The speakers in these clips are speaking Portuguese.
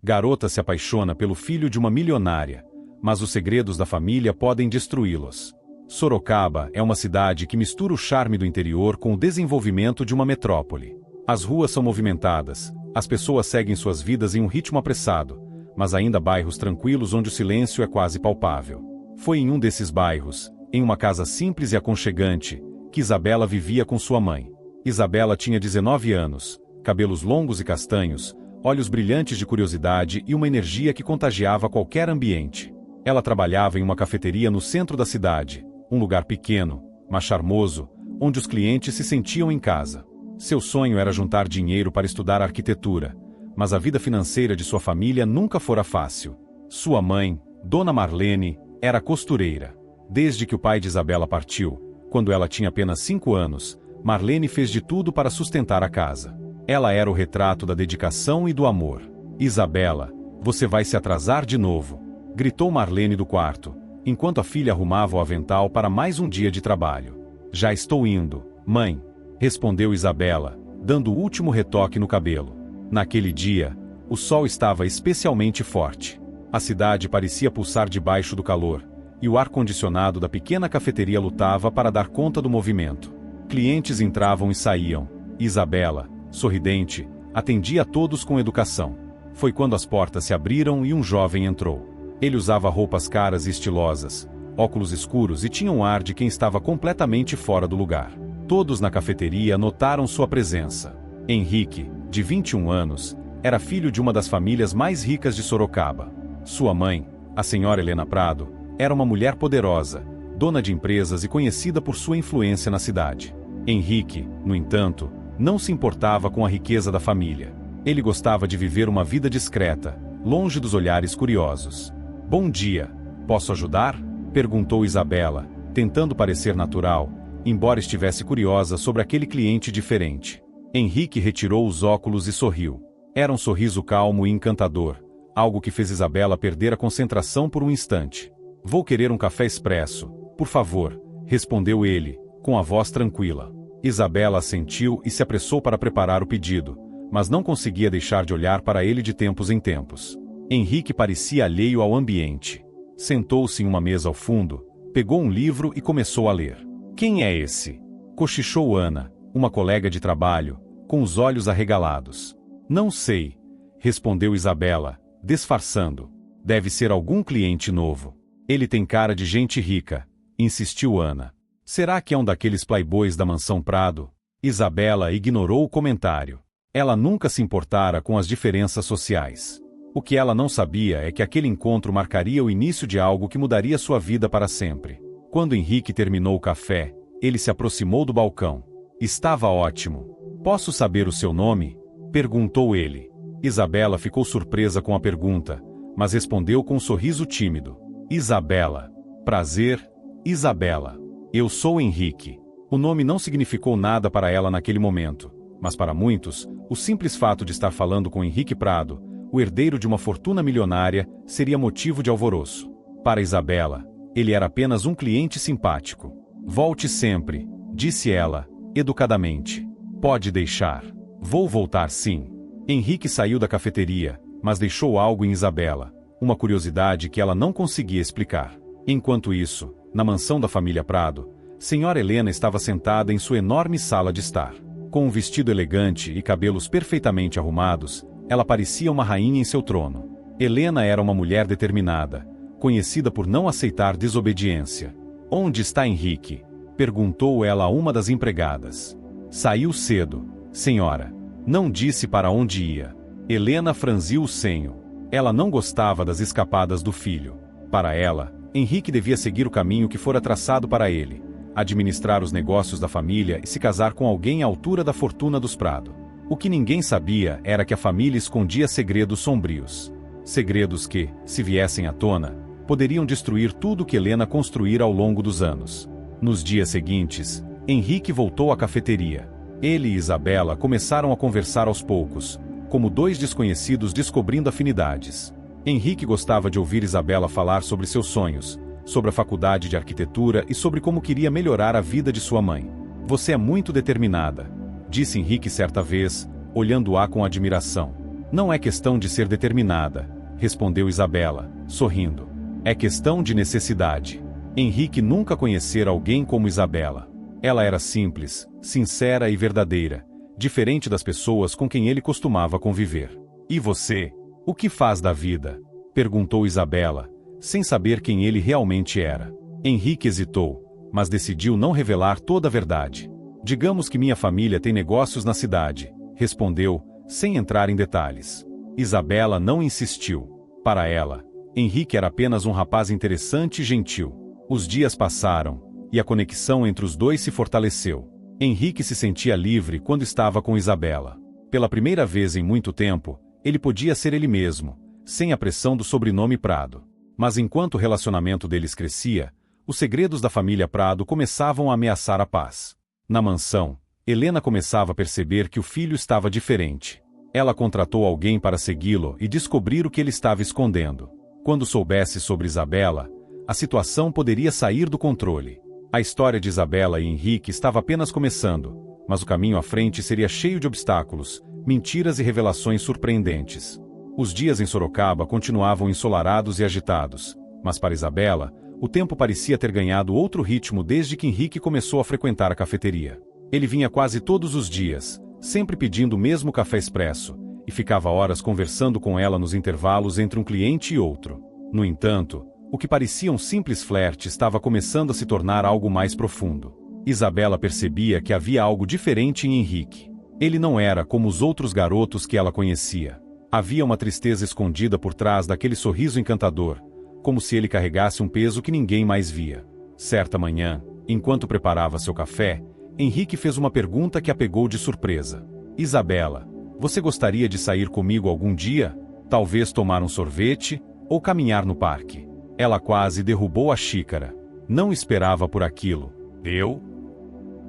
Garota se apaixona pelo filho de uma milionária, mas os segredos da família podem destruí-los. Sorocaba é uma cidade que mistura o charme do interior com o desenvolvimento de uma metrópole. As ruas são movimentadas, as pessoas seguem suas vidas em um ritmo apressado, mas ainda há bairros tranquilos onde o silêncio é quase palpável. Foi em um desses bairros, em uma casa simples e aconchegante, que Isabela vivia com sua mãe. Isabela tinha 19 anos, cabelos longos e castanhos, olhos brilhantes de curiosidade e uma energia que contagiava qualquer ambiente. Ela trabalhava em uma cafeteria no centro da cidade, um lugar pequeno, mas charmoso, onde os clientes se sentiam em casa. Seu sonho era juntar dinheiro para estudar arquitetura, mas a vida financeira de sua família nunca fora fácil. Sua mãe, Dona Marlene, era costureira. Desde que o pai de Isabela partiu, quando ela tinha apenas 5 anos, Marlene fez de tudo para sustentar a casa. Ela era o retrato da dedicação e do amor. Isabela, você vai se atrasar de novo, gritou Marlene do quarto, enquanto a filha arrumava o avental para mais um dia de trabalho. Já estou indo, mãe, respondeu Isabela, dando o último retoque no cabelo. Naquele dia, o sol estava especialmente forte. A cidade parecia pulsar debaixo do calor, e o ar-condicionado da pequena cafeteria lutava para dar conta do movimento. Clientes entravam e saíam, e Isabela, sorridente, atendia a todos com educação. Foi quando as portas se abriram e um jovem entrou. Ele usava roupas caras e estilosas, óculos escuros e tinha um ar de quem estava completamente fora do lugar. Todos na cafeteria notaram sua presença. Henrique, de 21 anos, era filho de uma das famílias mais ricas de Sorocaba. Sua mãe, a senhora Helena Prado, era uma mulher poderosa, dona de empresas e conhecida por sua influência na cidade. Henrique, no entanto, não se importava com a riqueza da família. Ele gostava de viver uma vida discreta, longe dos olhares curiosos. Bom dia, posso ajudar? Perguntou Isabela, tentando parecer natural, embora estivesse curiosa sobre aquele cliente diferente. Henrique retirou os óculos e sorriu. Era um sorriso calmo e encantador, algo que fez Isabela perder a concentração por um instante. Vou querer um café expresso, por favor, respondeu ele, com a voz tranquila. Isabela assentiu e se apressou para preparar o pedido, mas não conseguia deixar de olhar para ele de tempos em tempos. Henrique parecia alheio ao ambiente. Sentou-se em uma mesa ao fundo, pegou um livro e começou a ler. Quem é esse? Cochichou Ana, uma colega de trabalho, com os olhos arregalados. Não sei, respondeu Isabela, disfarçando. Deve ser algum cliente novo. Ele tem cara de gente rica, insistiu Ana. Será que é um daqueles playboys da Mansão Prado? Isabela ignorou o comentário. Ela nunca se importara com as diferenças sociais. O que ela não sabia é que aquele encontro marcaria o início de algo que mudaria sua vida para sempre. Quando Henrique terminou o café, ele se aproximou do balcão. Estava ótimo. Posso saber o seu nome? Perguntou ele. Isabela ficou surpresa com a pergunta, mas respondeu com um sorriso tímido. Isabela. Prazer, Isabela. Eu sou Henrique. O nome não significou nada para ela naquele momento, mas para muitos, o simples fato de estar falando com Henrique Prado, o herdeiro de uma fortuna milionária, seria motivo de alvoroço. Para Isabela, ele era apenas um cliente simpático. Volte sempre, disse ela, educadamente. Pode deixar. Vou voltar sim. Henrique saiu da cafeteria, mas deixou algo em Isabela, uma curiosidade que ela não conseguia explicar. Enquanto isso, na mansão da família Prado, Senhora Helena estava sentada em sua enorme sala de estar. Com um vestido elegante e cabelos perfeitamente arrumados, ela parecia uma rainha em seu trono. Helena era uma mulher determinada, conhecida por não aceitar desobediência. Onde está Henrique? Perguntou ela a uma das empregadas. Saiu cedo, senhora. Não disse para onde ia. Helena franziu o senho. Ela não gostava das escapadas do filho. Para ela, Henrique devia seguir o caminho que fora traçado para ele, administrar os negócios da família e se casar com alguém à altura da fortuna dos Prado. O que ninguém sabia era que a família escondia segredos sombrios. Segredos que, se viessem à tona, poderiam destruir tudo que Helena construíra ao longo dos anos. Nos dias seguintes, Henrique voltou à cafeteria. Ele e Isabela começaram a conversar aos poucos, como dois desconhecidos descobrindo afinidades. Henrique gostava de ouvir Isabela falar sobre seus sonhos, sobre a faculdade de arquitetura e sobre como queria melhorar a vida de sua mãe. Você é muito determinada, disse Henrique certa vez, olhando-a com admiração. Não é questão de ser determinada, respondeu Isabela, sorrindo. É questão de necessidade. Henrique nunca conhecera alguém como Isabela. Ela era simples, sincera e verdadeira, diferente das pessoas com quem ele costumava conviver. E você? O que faz da vida? Perguntou Isabela, sem saber quem ele realmente era. Henrique hesitou, mas decidiu não revelar toda a verdade. Digamos que minha família tem negócios na cidade, respondeu, sem entrar em detalhes. Isabela não insistiu. Para ela, Henrique era apenas um rapaz interessante e gentil. Os dias passaram, e a conexão entre os dois se fortaleceu. Henrique se sentia livre quando estava com Isabela. Pela primeira vez em muito tempo, ele podia ser ele mesmo, sem a pressão do sobrenome Prado. Mas enquanto o relacionamento deles crescia, os segredos da família Prado começavam a ameaçar a paz. Na mansão, Helena começava a perceber que o filho estava diferente. Ela contratou alguém para segui-lo e descobrir o que ele estava escondendo. Quando soubesse sobre Isabela, a situação poderia sair do controle. A história de Isabela e Henrique estava apenas começando, mas o caminho à frente seria cheio de obstáculos, mentiras e revelações surpreendentes. Os dias em Sorocaba continuavam ensolarados e agitados, mas para Isabela, o tempo parecia ter ganhado outro ritmo desde que Henrique começou a frequentar a cafeteria. Ele vinha quase todos os dias, sempre pedindo o mesmo café expresso, e ficava horas conversando com ela nos intervalos entre um cliente e outro. No entanto, o que parecia um simples flerte estava começando a se tornar algo mais profundo. Isabela percebia que havia algo diferente em Henrique. Ele não era como os outros garotos que ela conhecia. Havia uma tristeza escondida por trás daquele sorriso encantador, como se ele carregasse um peso que ninguém mais via. Certa manhã, enquanto preparava seu café, Henrique fez uma pergunta que a pegou de surpresa. Isabela, você gostaria de sair comigo algum dia? Talvez tomar um sorvete ou caminhar no parque? Ela quase derrubou a xícara. Não esperava por aquilo. Eu?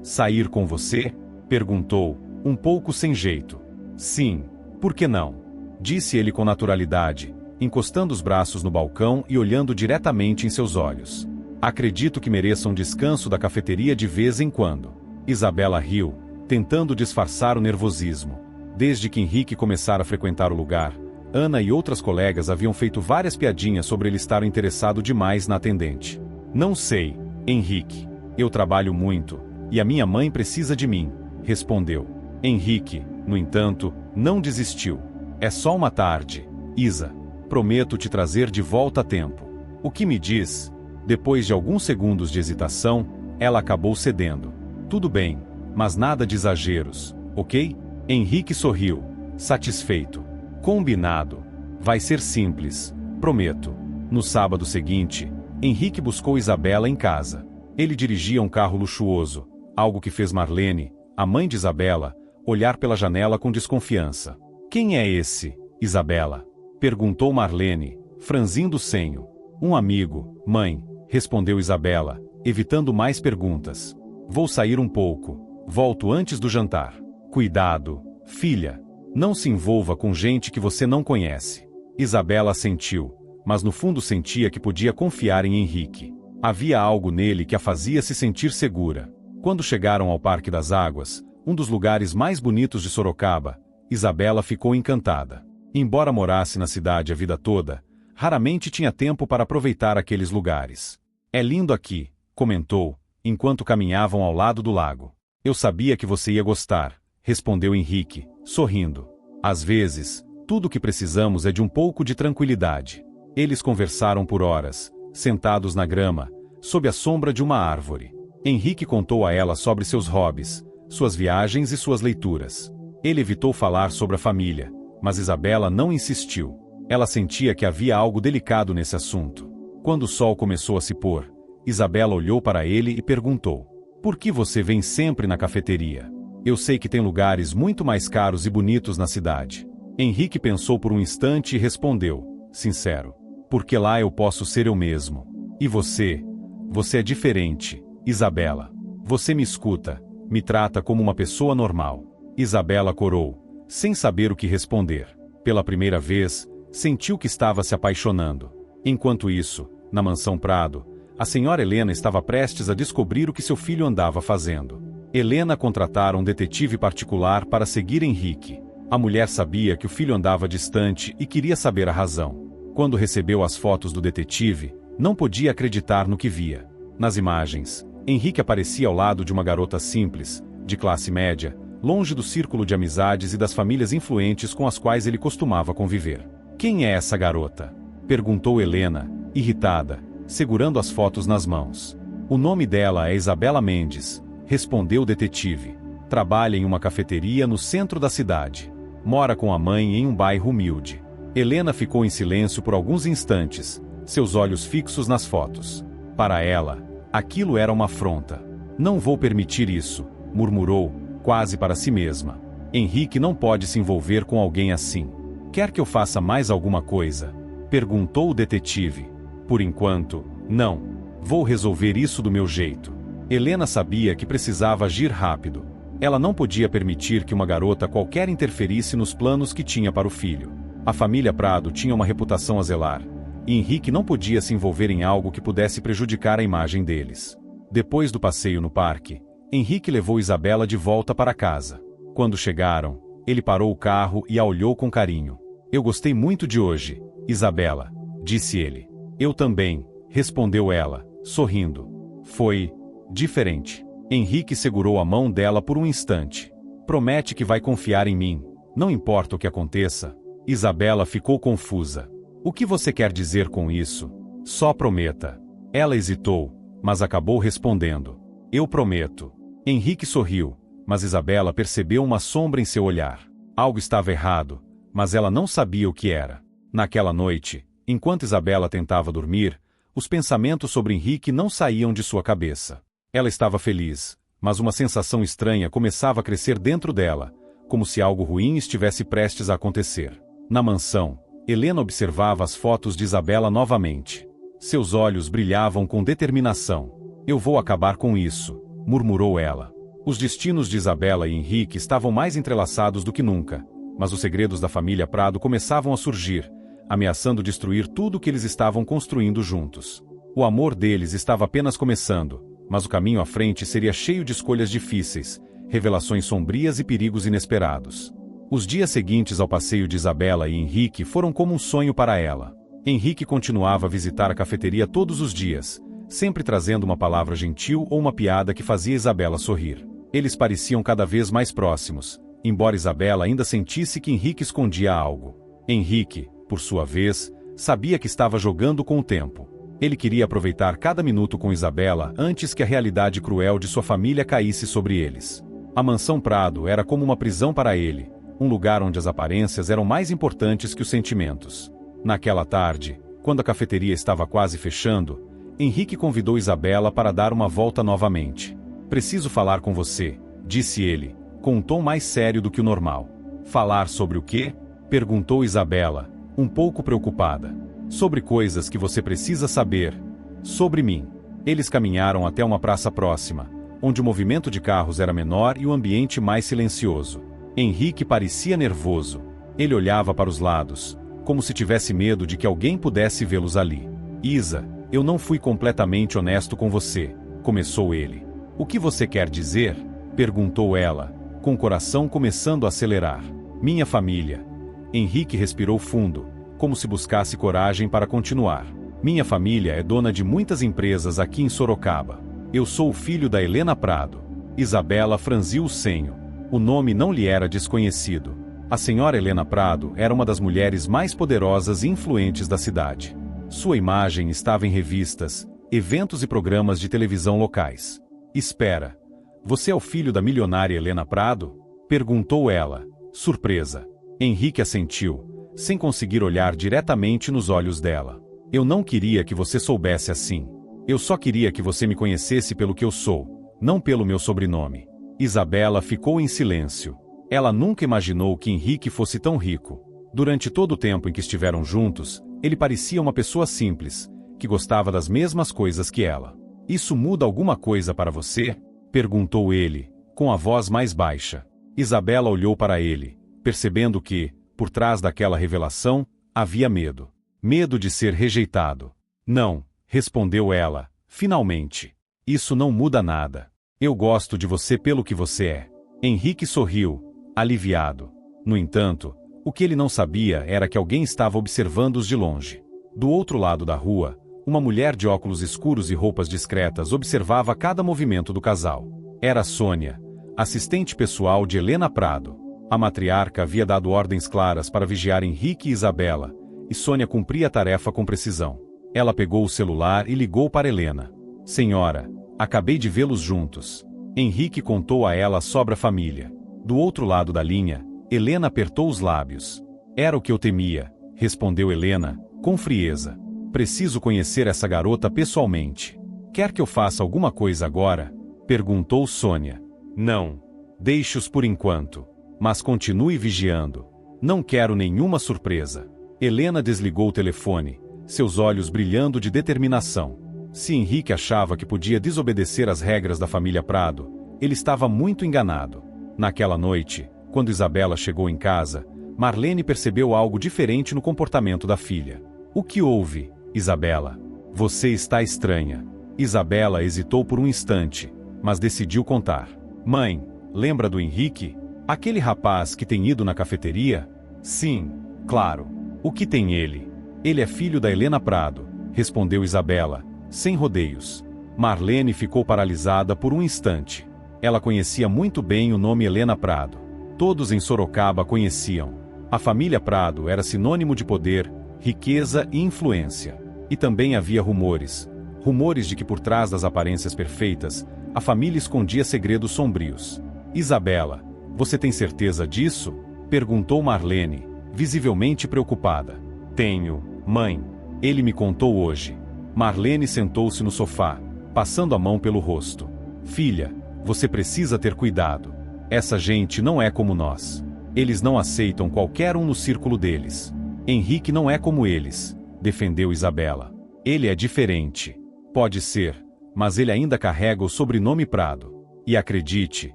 Sair com você? Perguntou, um pouco sem jeito. Sim, por que não? Disse ele com naturalidade, encostando os braços no balcão e olhando diretamente em seus olhos. Acredito que mereça um descanso da cafeteria de vez em quando. Isabela riu, tentando disfarçar o nervosismo. Desde que Henrique começara a frequentar o lugar, Ana e outras colegas haviam feito várias piadinhas sobre ele estar interessado demais na atendente. Não sei, Henrique. Eu trabalho muito, e a minha mãe precisa de mim, respondeu. Henrique, no entanto, não desistiu. É só uma tarde, Isa. Prometo te trazer de volta a tempo. O que me diz? Depois de alguns segundos de hesitação, ela acabou cedendo. Tudo bem, mas nada de exageros, ok? Henrique sorriu, satisfeito. Combinado. Vai ser simples, prometo. No sábado seguinte, Henrique buscou Isabela em casa. Ele dirigia um carro luxuoso, algo que fez Marlene, a mãe de Isabela, olhar pela janela com desconfiança. Quem é esse, Isabela? Perguntou Marlene, franzindo o senho. Um amigo, mãe, respondeu Isabela, evitando mais perguntas. Vou sair um pouco. Volto antes do jantar. Cuidado, filha. Não se envolva com gente que você não conhece. Isabela assentiu, mas no fundo sentia que podia confiar em Henrique. Havia algo nele que a fazia se sentir segura. Quando chegaram ao Parque das Águas, um dos lugares mais bonitos de Sorocaba, Isabela ficou encantada. Embora morasse na cidade a vida toda, raramente tinha tempo para aproveitar aqueles lugares. É lindo aqui, comentou, enquanto caminhavam ao lado do lago. Eu sabia que você ia gostar, respondeu Henrique, sorrindo. Às vezes, tudo o que precisamos é de um pouco de tranquilidade. Eles conversaram por horas, sentados na grama, sob a sombra de uma árvore. Henrique contou a ela sobre seus hobbies, suas viagens e suas leituras. Ele evitou falar sobre a família, mas Isabela não insistiu. Ela sentia que havia algo delicado nesse assunto. Quando o sol começou a se pôr, Isabela olhou para ele e perguntou: por que você vem sempre na cafeteria? Eu sei que tem lugares muito mais caros e bonitos na cidade. Henrique pensou por um instante e respondeu, sincero: porque lá eu posso ser eu mesmo. E você? Você é diferente, Isabela. Você me escuta, me trata como uma pessoa normal. Isabela corou, sem saber o que responder. Pela primeira vez, sentiu que estava se apaixonando. Enquanto isso, na mansão Prado, a senhora Helena estava prestes a descobrir o que seu filho andava fazendo. Helena contratara um detetive particular para seguir Henrique. A mulher sabia que o filho andava distante e queria saber a razão. Quando recebeu as fotos do detetive, não podia acreditar no que via. Nas imagens, Henrique aparecia ao lado de uma garota simples, de classe média, longe do círculo de amizades e das famílias influentes com as quais ele costumava conviver. Quem é essa garota? Perguntou Helena, irritada, segurando as fotos nas mãos. O nome dela é Isabela Mendes, respondeu o detetive. Trabalha em uma cafeteria no centro da cidade. Mora com a mãe em um bairro humilde. Helena ficou em silêncio por alguns instantes, seus olhos fixos nas fotos. Para ela, aquilo era uma afronta. Não vou permitir isso, murmurou, quase para si mesma. Henrique não pode se envolver com alguém assim. Quer que eu faça mais alguma coisa? Perguntou o detetive. Por enquanto, não. Vou resolver isso do meu jeito. Helena sabia que precisava agir rápido. Ela não podia permitir que uma garota qualquer interferisse nos planos que tinha para o filho. A família Prado tinha uma reputação a zelar, e Henrique não podia se envolver em algo que pudesse prejudicar a imagem deles. Depois do passeio no parque, Henrique levou Isabela de volta para casa. Quando chegaram, ele parou o carro e a olhou com carinho. Eu gostei muito de hoje, Isabela, disse ele. Eu também, respondeu ela, sorrindo. Foi diferente. Henrique segurou a mão dela por um instante. Promete que vai confiar em mim, não importa o que aconteça. Isabela ficou confusa. O que você quer dizer com isso? Só prometa. Ela hesitou, mas acabou respondendo. Eu prometo. Henrique sorriu, mas Isabela percebeu uma sombra em seu olhar. Algo estava errado, mas ela não sabia o que era. Naquela noite, enquanto Isabela tentava dormir, os pensamentos sobre Henrique não saíam de sua cabeça. Ela estava feliz, mas uma sensação estranha começava a crescer dentro dela, como se algo ruim estivesse prestes a acontecer. Na mansão, Helena observava as fotos de Isabela novamente. Seus olhos brilhavam com determinação. Eu vou acabar com isso, murmurou ela. Os destinos de Isabela e Henrique estavam mais entrelaçados do que nunca, mas os segredos da família Prado começavam a surgir, ameaçando destruir tudo o que eles estavam construindo juntos. O amor deles estava apenas começando, mas o caminho à frente seria cheio de escolhas difíceis, revelações sombrias e perigos inesperados. Os dias seguintes ao passeio de Isabela e Henrique foram como um sonho para ela. Henrique continuava a visitar a cafeteria todos os dias, sempre trazendo uma palavra gentil ou uma piada que fazia Isabela sorrir. Eles pareciam cada vez mais próximos, embora Isabela ainda sentisse que Henrique escondia algo. Henrique, por sua vez, sabia que estava jogando com o tempo. Ele queria aproveitar cada minuto com Isabela antes que a realidade cruel de sua família caísse sobre eles. A mansão Prado era como uma prisão para ele, um lugar onde as aparências eram mais importantes que os sentimentos. Naquela tarde, quando a cafeteria estava quase fechando, Henrique convidou Isabela para dar uma volta novamente. Preciso falar com você, disse ele, com um tom mais sério do que o normal. Falar sobre o quê? Perguntou Isabela, um pouco preocupada. Sobre coisas que você precisa saber. Sobre mim. Eles caminharam até uma praça próxima, onde o movimento de carros era menor e o ambiente mais silencioso. Henrique parecia nervoso. Ele olhava para os lados, como se tivesse medo de que alguém pudesse vê-los ali. Isa, eu não fui completamente honesto com você, começou ele. O que você quer dizer? Perguntou ela, com o coração começando a acelerar. Minha família. Henrique respirou fundo, como se buscasse coragem para continuar. Minha família é dona de muitas empresas aqui em Sorocaba. Eu sou o filho da Helena Prado. Isabela franziu o senho. O nome não lhe era desconhecido. A senhora Helena Prado era uma das mulheres mais poderosas e influentes da cidade. Sua imagem estava em revistas, eventos e programas de televisão locais. Espera, você é o filho da milionária Helena Prado? Perguntou ela, surpresa. Henrique assentiu, sem conseguir olhar diretamente nos olhos dela. Eu não queria que você soubesse assim. Eu só queria que você me conhecesse pelo que eu sou, não pelo meu sobrenome. Isabela ficou em silêncio. Ela nunca imaginou que Henrique fosse tão rico. Durante todo o tempo em que estiveram juntos, ele parecia uma pessoa simples, que gostava das mesmas coisas que ela. Isso muda alguma coisa para você? Perguntou ele, com a voz mais baixa. Isabela olhou para ele, percebendo que, por trás daquela revelação, havia medo. Medo de ser rejeitado. Não, respondeu ela, finalmente. Isso não muda nada. Eu gosto de você pelo que você é. Henrique sorriu, aliviado. No entanto, o que ele não sabia era que alguém estava observando-os de longe. Do outro lado da rua, uma mulher de óculos escuros e roupas discretas observava cada movimento do casal. Era Sônia, assistente pessoal de Helena Prado. A matriarca havia dado ordens claras para vigiar Henrique e Isabela, e Sônia cumpria a tarefa com precisão. Ela pegou o celular e ligou para Helena. Senhora, acabei de vê-los juntos. Henrique contou a ela sobre a família. Do outro lado da linha, Helena apertou os lábios. Era o que eu temia, respondeu Helena, com frieza. Preciso conhecer essa garota pessoalmente. Quer que eu faça alguma coisa agora? Perguntou Sônia. Não. Deixe-os por enquanto. Mas continue vigiando. Não quero nenhuma surpresa. Helena desligou o telefone, seus olhos brilhando de determinação. Se Henrique achava que podia desobedecer às regras da família Prado, ele estava muito enganado. Naquela noite, quando Isabela chegou em casa, Marlene percebeu algo diferente no comportamento da filha. O que houve, Isabela? Você está estranha. Isabela hesitou por um instante, mas decidiu contar. Mãe, lembra do Henrique? Aquele rapaz que tem ido na cafeteria? Sim, claro. O que tem ele? Ele é filho da Helena Prado, respondeu Isabela, sem rodeios. Marlene ficou paralisada por um instante. Ela conhecia muito bem o nome Helena Prado. Todos em Sorocaba conheciam. A família Prado era sinônimo de poder, riqueza e influência. E também havia rumores. Rumores de que por trás das aparências perfeitas, a família escondia segredos sombrios. Isabela, você tem certeza disso? Perguntou Marlene, visivelmente preocupada. Tenho, mãe. Ele me contou hoje. Marlene sentou-se no sofá, passando a mão pelo rosto. Filha, você precisa ter cuidado. Essa gente não é como nós. Eles não aceitam qualquer um no círculo deles. Henrique não é como eles, defendeu Isabela. Ele é diferente. Pode ser, mas ele ainda carrega o sobrenome Prado. E acredite,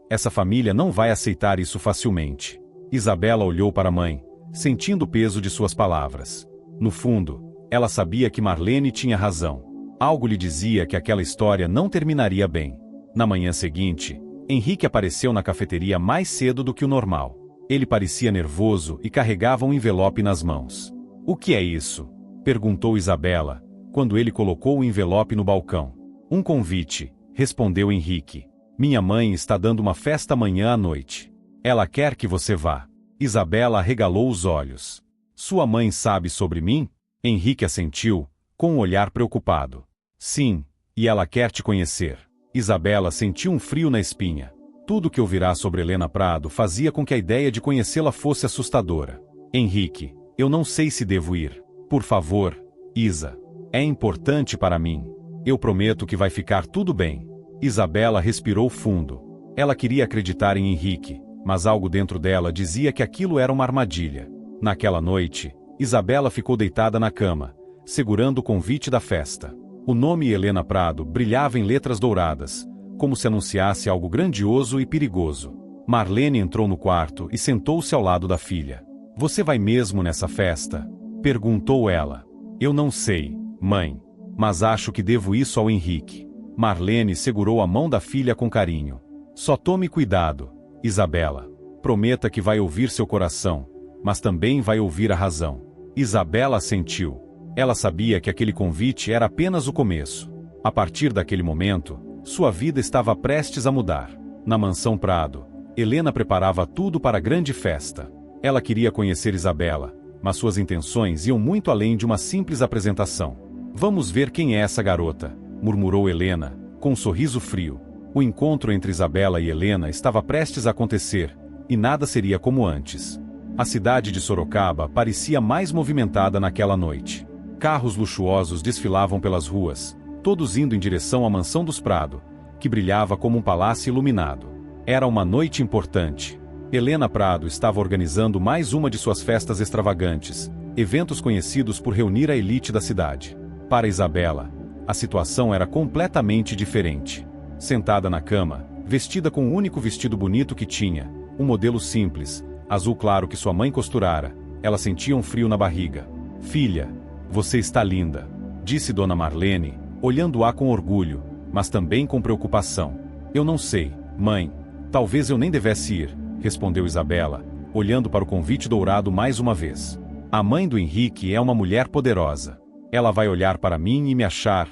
essa família não vai aceitar isso facilmente. Isabela olhou para a mãe, sentindo o peso de suas palavras. No fundo, ela sabia que Marlene tinha razão. Algo lhe dizia que aquela história não terminaria bem. Na manhã seguinte, Henrique apareceu na cafeteria mais cedo do que o normal. Ele parecia nervoso e carregava um envelope nas mãos. O que é isso? Perguntou Isabela, quando ele colocou o envelope no balcão. Um convite, respondeu Henrique. Minha mãe está dando uma festa amanhã à noite. Ela quer que você vá. Isabela arregalou os olhos. Sua mãe sabe sobre mim? Henrique assentiu, com um olhar preocupado. Sim, e ela quer te conhecer. Isabela sentiu um frio na espinha. Tudo que ouvirá sobre Helena Prado fazia com que a ideia de conhecê-la fosse assustadora. Henrique, eu não sei se devo ir. Por favor, Isa. É importante para mim. Eu prometo que vai ficar tudo bem. Isabela respirou fundo. Ela queria acreditar em Henrique, mas algo dentro dela dizia que aquilo era uma armadilha. Naquela noite, Isabela ficou deitada na cama, segurando o convite da festa. O nome Helena Prado brilhava em letras douradas, como se anunciasse algo grandioso e perigoso. Marlene entrou no quarto e sentou-se ao lado da filha. Você vai mesmo nessa festa? Perguntou ela. Eu não sei, mãe, mas acho que devo isso ao Henrique. Marlene segurou a mão da filha com carinho. Só tome cuidado, Isabela. Prometa que vai ouvir seu coração, mas também vai ouvir a razão. Isabela assentiu. Ela sabia que aquele convite era apenas o começo. A partir daquele momento, sua vida estava prestes a mudar. Na mansão Prado, Helena preparava tudo para a grande festa. Ela queria conhecer Isabela, mas suas intenções iam muito além de uma simples apresentação. Vamos ver quem é essa garota, murmurou Helena, com um sorriso frio. O encontro entre Isabela e Helena estava prestes a acontecer, e nada seria como antes. A cidade de Sorocaba parecia mais movimentada naquela noite. Carros luxuosos desfilavam pelas ruas, todos indo em direção à mansão dos Prado, que brilhava como um palácio iluminado. Era uma noite importante. Helena Prado estava organizando mais uma de suas festas extravagantes, eventos conhecidos por reunir a elite da cidade. Para Isabela, a situação era completamente diferente. Sentada na cama, vestida com o único vestido bonito que tinha, um modelo simples, azul claro que sua mãe costurara, ela sentia um frio na barriga. Filha, você está linda, disse Dona Marlene, olhando-a com orgulho, mas também com preocupação. Eu não sei, mãe, talvez eu nem devesse ir, respondeu Isabela, olhando para o convite dourado mais uma vez. A mãe do Henrique é uma mulher poderosa. Ela vai olhar para mim e me achar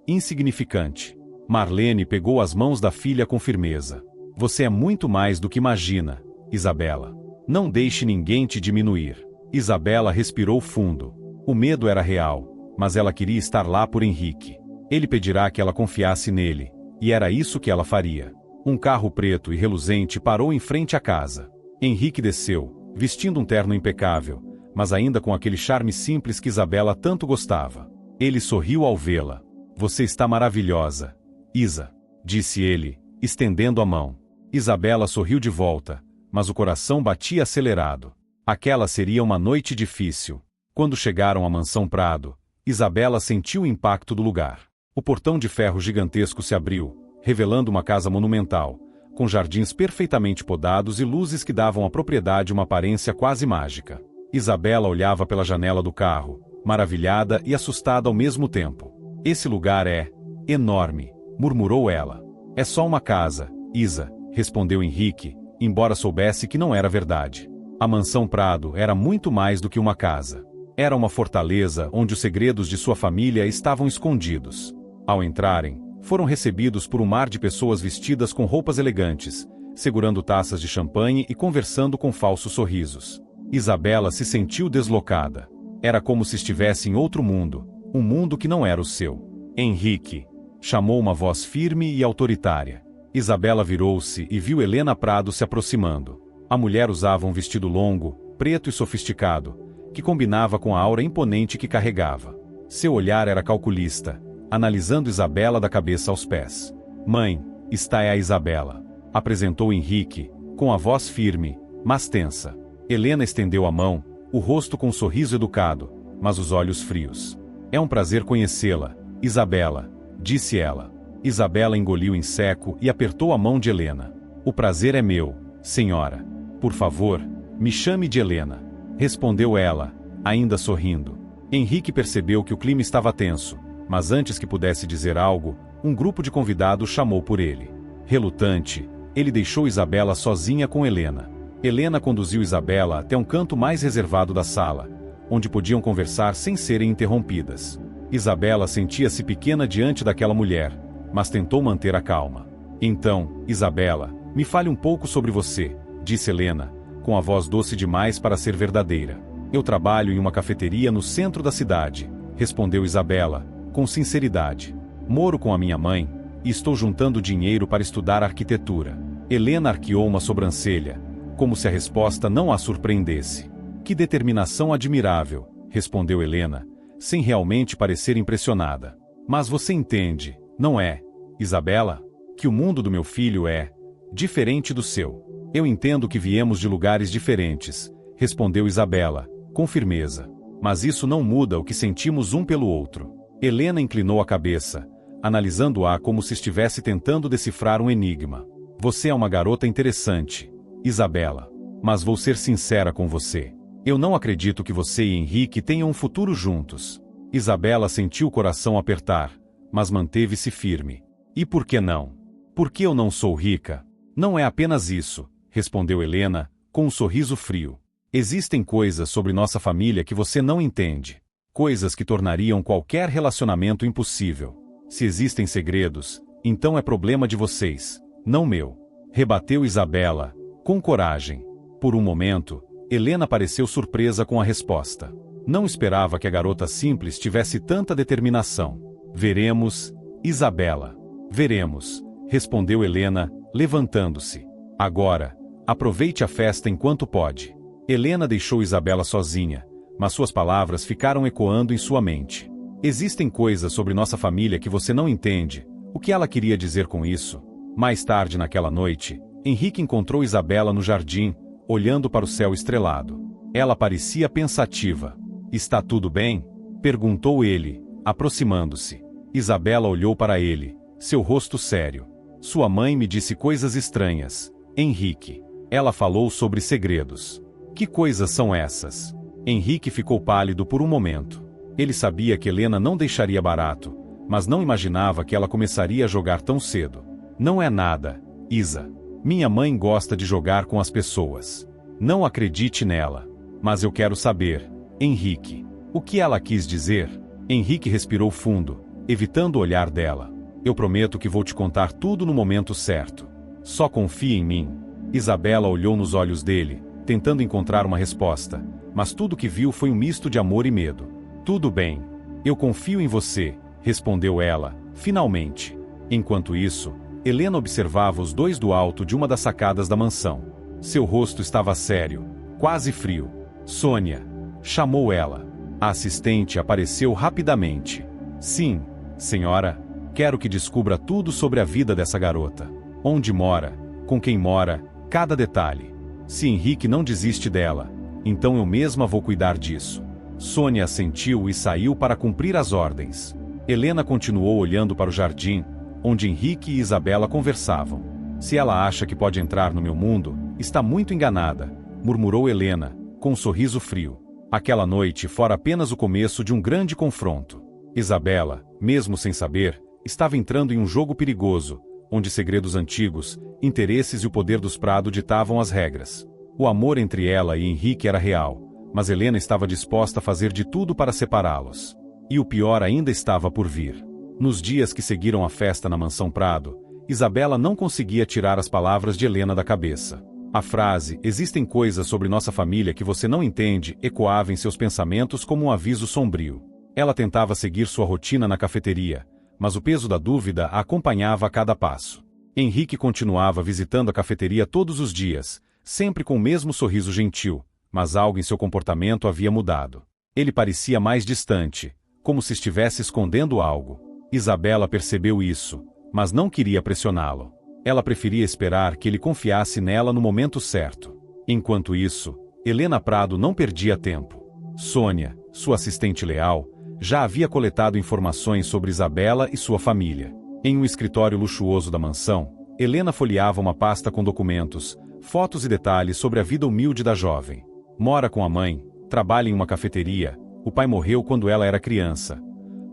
insignificante. Marlene pegou as mãos da filha com firmeza. Você é muito mais do que imagina, Isabela. Não deixe ninguém te diminuir. Isabela respirou fundo. O medo era real, mas ela queria estar lá por Henrique. Ele pedirá que ela confiasse nele, e era isso que ela faria. Um carro preto e reluzente parou em frente à casa. Henrique desceu, vestindo um terno impecável, mas ainda com aquele charme simples que Isabela tanto gostava. Ele sorriu ao vê-la. Você está maravilhosa, Isa, disse ele, estendendo a mão. Isabela sorriu de volta, mas o coração batia acelerado. Aquela seria uma noite difícil. Quando chegaram à mansão Prado, Isabela sentiu o impacto do lugar. O portão de ferro gigantesco se abriu, revelando uma casa monumental, com jardins perfeitamente podados e luzes que davam à propriedade uma aparência quase mágica. Isabela olhava pela janela do carro, maravilhada e assustada ao mesmo tempo. Esse lugar é enorme, murmurou ela. É só uma casa, Isa, respondeu Henrique, embora soubesse que não era verdade. A mansão Prado era muito mais do que uma casa. Era uma fortaleza onde os segredos de sua família estavam escondidos. Ao entrarem, foram recebidos por um mar de pessoas vestidas com roupas elegantes, segurando taças de champanhe e conversando com falsos sorrisos. Isabela se sentiu deslocada. Era como se estivesse em outro mundo, um mundo que não era o seu. Henrique, chamou uma voz firme e autoritária. Isabela virou-se e viu Helena Prado se aproximando. A mulher usava um vestido longo, preto e sofisticado, que combinava com a aura imponente que carregava. Seu olhar era calculista, analisando Isabela da cabeça aos pés. Mãe, está a Isabela, apresentou Henrique, com a voz firme, mas tensa. Helena estendeu a mão, o rosto com um sorriso educado, mas os olhos frios. É um prazer conhecê-la, Isabela, disse ela. Isabela engoliu em seco e apertou a mão de Helena. O prazer é meu, senhora. Por favor, me chame de Helena, respondeu ela, ainda sorrindo. Henrique percebeu que o clima estava tenso, mas antes que pudesse dizer algo, um grupo de convidados chamou por ele. Relutante, ele deixou Isabela sozinha com Helena. Helena conduziu Isabela até um canto mais reservado da sala, onde podiam conversar sem serem interrompidas. Isabela sentia-se pequena diante daquela mulher, mas tentou manter a calma. Então, Isabela, me fale um pouco sobre você, disse Helena, com a voz doce demais para ser verdadeira. Eu trabalho em uma cafeteria no centro da cidade, respondeu Isabela, com sinceridade. Moro com a minha mãe, e estou juntando dinheiro para estudar arquitetura. Helena arqueou uma sobrancelha, como se a resposta não a surpreendesse. Que determinação admirável, respondeu Helena, sem realmente parecer impressionada. Mas você entende, não é, Isabela, que o mundo do meu filho é diferente do seu. Eu entendo que viemos de lugares diferentes, respondeu Isabela, com firmeza. Mas isso não muda o que sentimos um pelo outro. Helena inclinou a cabeça, analisando-a como se estivesse tentando decifrar um enigma. Você é uma garota interessante, Isabela. Mas vou ser sincera com você. Eu não acredito que você e Henrique tenham um futuro juntos. Isabela sentiu o coração apertar, mas manteve-se firme. E por que não? Porque eu não sou rica? Não é apenas isso, respondeu Helena, com um sorriso frio. Existem coisas sobre nossa família que você não entende. Coisas que tornariam qualquer relacionamento impossível. Se existem segredos, então é problema de vocês, não meu. Rebateu Isabela, com coragem. Por um momento, Helena pareceu surpresa com a resposta. Não esperava que a garota simples tivesse tanta determinação. Veremos, Isabela. Veremos, respondeu Helena, levantando-se. Agora, aproveite a festa enquanto pode. Helena deixou Isabela sozinha, mas suas palavras ficaram ecoando em sua mente. Existem coisas sobre nossa família que você não entende. O que ela queria dizer com isso? Mais tarde naquela noite, Henrique encontrou Isabela no jardim, olhando para o céu estrelado. Ela parecia pensativa. Está tudo bem? Perguntou ele, aproximando-se. Isabela olhou para ele, seu rosto sério. Sua mãe me disse coisas estranhas, Henrique. Ela falou sobre segredos. Que coisas são essas? Henrique ficou pálido por um momento. Ele sabia que Helena não deixaria barato, mas não imaginava que ela começaria a jogar tão cedo. Não é nada, Isa. Minha mãe gosta de jogar com as pessoas. Não acredite nela. Mas eu quero saber, Henrique. O que ela quis dizer? Henrique respirou fundo, evitando o olhar dela. Eu prometo que vou te contar tudo no momento certo. Só confie em mim. Isabela olhou nos olhos dele, tentando encontrar uma resposta, mas tudo que viu foi um misto de amor e medo. Tudo bem. Eu confio em você, respondeu ela, finalmente. Enquanto isso, Helena observava os dois do alto de uma das sacadas da mansão. Seu rosto estava sério, quase frio. Sônia, chamou ela. A assistente apareceu rapidamente. Sim, senhora, quero que descubra tudo sobre a vida dessa garota. Onde mora, com quem mora, cada detalhe. Se Henrique não desiste dela, então eu mesma vou cuidar disso. Sônia assentiu e saiu para cumprir as ordens. Helena continuou olhando para o jardim, onde Henrique e Isabela conversavam. Se ela acha que pode entrar no meu mundo, está muito enganada, murmurou Helena, com um sorriso frio. Aquela noite fora apenas o começo de um grande confronto. Isabela, mesmo sem saber, estava entrando em um jogo perigoso, onde segredos antigos, interesses e o poder dos Prado ditavam as regras. O amor entre ela e Henrique era real, mas Helena estava disposta a fazer de tudo para separá-los. E o pior ainda estava por vir. Nos dias que seguiram a festa na mansão Prado, Isabela não conseguia tirar as palavras de Helena da cabeça. A frase, existem coisas sobre nossa família que você não entende, ecoava em seus pensamentos como um aviso sombrio. Ela tentava seguir sua rotina na cafeteria, mas o peso da dúvida a acompanhava a cada passo. Henrique continuava visitando a cafeteria todos os dias, sempre com o mesmo sorriso gentil, mas algo em seu comportamento havia mudado. Ele parecia mais distante, como se estivesse escondendo algo. Isabela percebeu isso, mas não queria pressioná-lo. Ela preferia esperar que ele confiasse nela no momento certo. Enquanto isso, Helena Prado não perdia tempo. Sônia, sua assistente leal, já havia coletado informações sobre Isabela e sua família. Em um escritório luxuoso da mansão, Helena folheava uma pasta com documentos, fotos e detalhes sobre a vida humilde da jovem. Mora com a mãe, trabalha em uma cafeteria, o pai morreu quando ela era criança,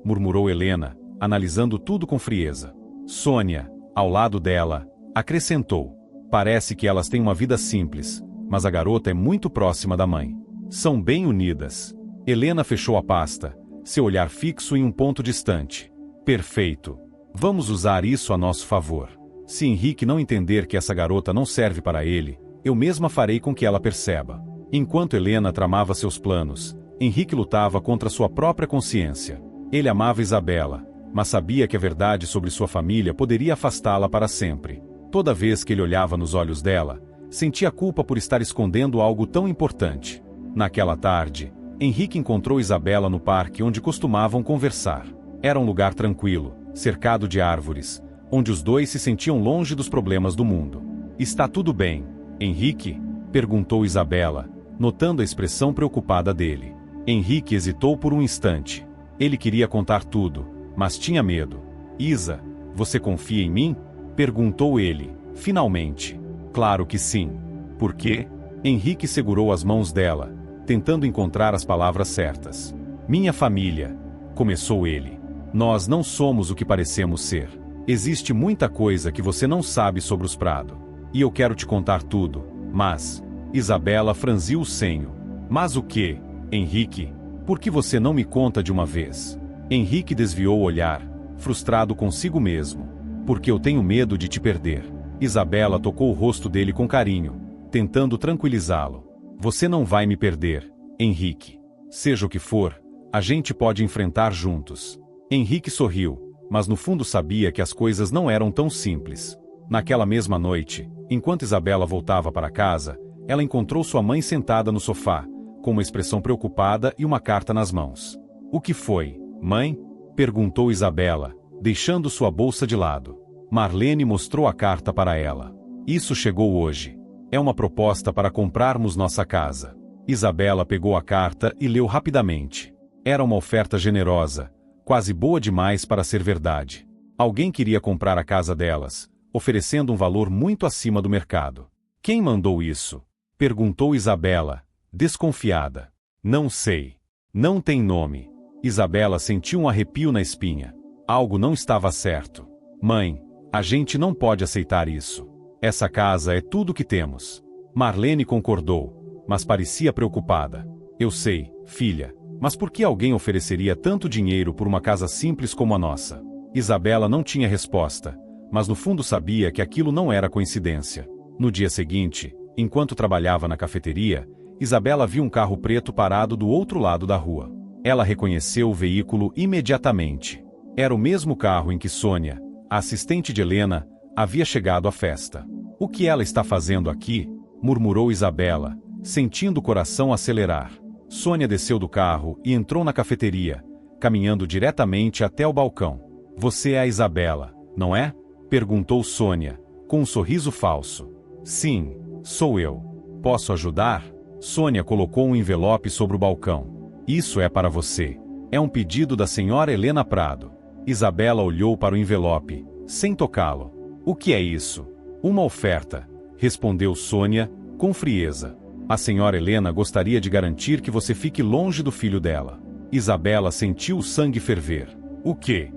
murmurou Helena, analisando tudo com frieza. Sônia, ao lado dela, acrescentou: parece que elas têm uma vida simples, mas a garota é muito próxima da mãe. São bem unidas. Helena fechou a pasta, seu olhar fixo em um ponto distante. Perfeito. Vamos usar isso a nosso favor. Se Henrique não entender que essa garota não serve para ele, eu mesma farei com que ela perceba. Enquanto Helena tramava seus planos, Henrique lutava contra sua própria consciência. Ele amava Isabela, mas sabia que a verdade sobre sua família poderia afastá-la para sempre. Toda vez que ele olhava nos olhos dela, sentia culpa por estar escondendo algo tão importante. Naquela tarde, Henrique encontrou Isabela no parque onde costumavam conversar. Era um lugar tranquilo, cercado de árvores, onde os dois se sentiam longe dos problemas do mundo. Está tudo bem, Henrique? Perguntou Isabela, notando a expressão preocupada dele. Henrique hesitou por um instante. Ele queria contar tudo, mas tinha medo. Isa, você confia em mim? Perguntou ele, finalmente. Claro que sim. Por quê? Henrique segurou as mãos dela, tentando encontrar as palavras certas. Minha família, começou ele. Nós não somos o que parecemos ser. Existe muita coisa que você não sabe sobre os Prado. E eu quero te contar tudo, mas... Isabela franziu o senho. Mas o quê, Henrique? Por que você não me conta de uma vez? Henrique desviou o olhar, frustrado consigo mesmo. Porque eu tenho medo de te perder. Isabela tocou o rosto dele com carinho, tentando tranquilizá-lo. Você não vai me perder, Henrique. Seja o que for, a gente pode enfrentar juntos. Henrique sorriu, mas no fundo sabia que as coisas não eram tão simples. Naquela mesma noite, enquanto Isabela voltava para casa, ela encontrou sua mãe sentada no sofá, com uma expressão preocupada e uma carta nas mãos. O que foi, mãe? Perguntou Isabela, deixando sua bolsa de lado. Marlene mostrou a carta para ela. Isso chegou hoje. É uma proposta para comprarmos nossa casa. Isabela pegou a carta e leu rapidamente. Era uma oferta generosa, quase boa demais para ser verdade. Alguém queria comprar a casa delas, oferecendo um valor muito acima do mercado. Quem mandou isso? Perguntou Isabela, desconfiada. Não sei. Não tem nome. Isabela sentiu um arrepio na espinha. Algo não estava certo. Mãe, a gente não pode aceitar isso. Essa casa é tudo que temos. Marlene concordou, mas parecia preocupada. Eu sei, filha, mas por que alguém ofereceria tanto dinheiro por uma casa simples como a nossa? Isabela não tinha resposta, mas no fundo sabia que aquilo não era coincidência. No dia seguinte, enquanto trabalhava na cafeteria, Isabela viu um carro preto parado do outro lado da rua. Ela reconheceu o veículo imediatamente. Era o mesmo carro em que Sônia, a assistente de Helena, havia chegado à festa. O que ela está fazendo aqui? Murmurou Isabela, sentindo o coração acelerar. Sônia desceu do carro e entrou na cafeteria, caminhando diretamente até o balcão. Você é a Isabela, não é? Perguntou Sônia, com um sorriso falso. Sim, sou eu. Posso ajudar? Sônia colocou um envelope sobre o balcão. Isso é para você. É um pedido da senhora Helena Prado. Isabela olhou para o envelope, sem tocá-lo. O que é isso? Uma oferta, respondeu Sônia, com frieza. A senhora Helena gostaria de garantir que você fique longe do filho dela. Isabela sentiu o sangue ferver. O quê?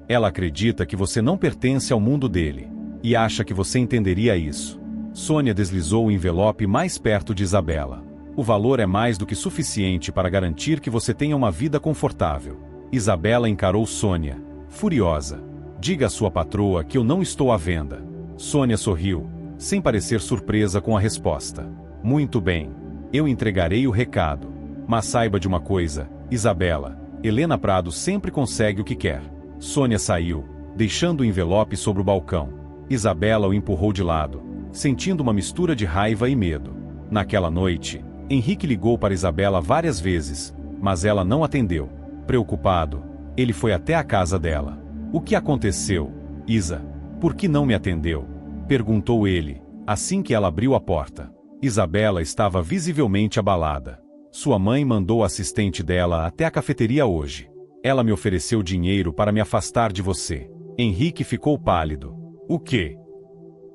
Ela acredita que você não pertence ao mundo dele, e acha que você entenderia isso. Sônia deslizou o envelope mais perto de Isabela. O valor é mais do que suficiente para garantir que você tenha uma vida confortável. Isabela encarou Sônia, furiosa. Diga à sua patroa que eu não estou à venda. Sônia sorriu, sem parecer surpresa com a resposta. Muito bem. Eu entregarei o recado. Mas saiba de uma coisa, Isabela, Helena Prado sempre consegue o que quer. Sônia saiu, deixando o envelope sobre o balcão. Isabela o empurrou de lado, sentindo uma mistura de raiva e medo. Naquela noite, Henrique ligou para Isabela várias vezes, mas ela não atendeu. Preocupado, ele foi até a casa dela. O que aconteceu, Isa? Por que não me atendeu? Perguntou ele, assim que ela abriu a porta. Isabela estava visivelmente abalada. Sua mãe mandou o assistente dela até a cafeteria hoje. Ela me ofereceu dinheiro para me afastar de você. Henrique ficou pálido. O quê?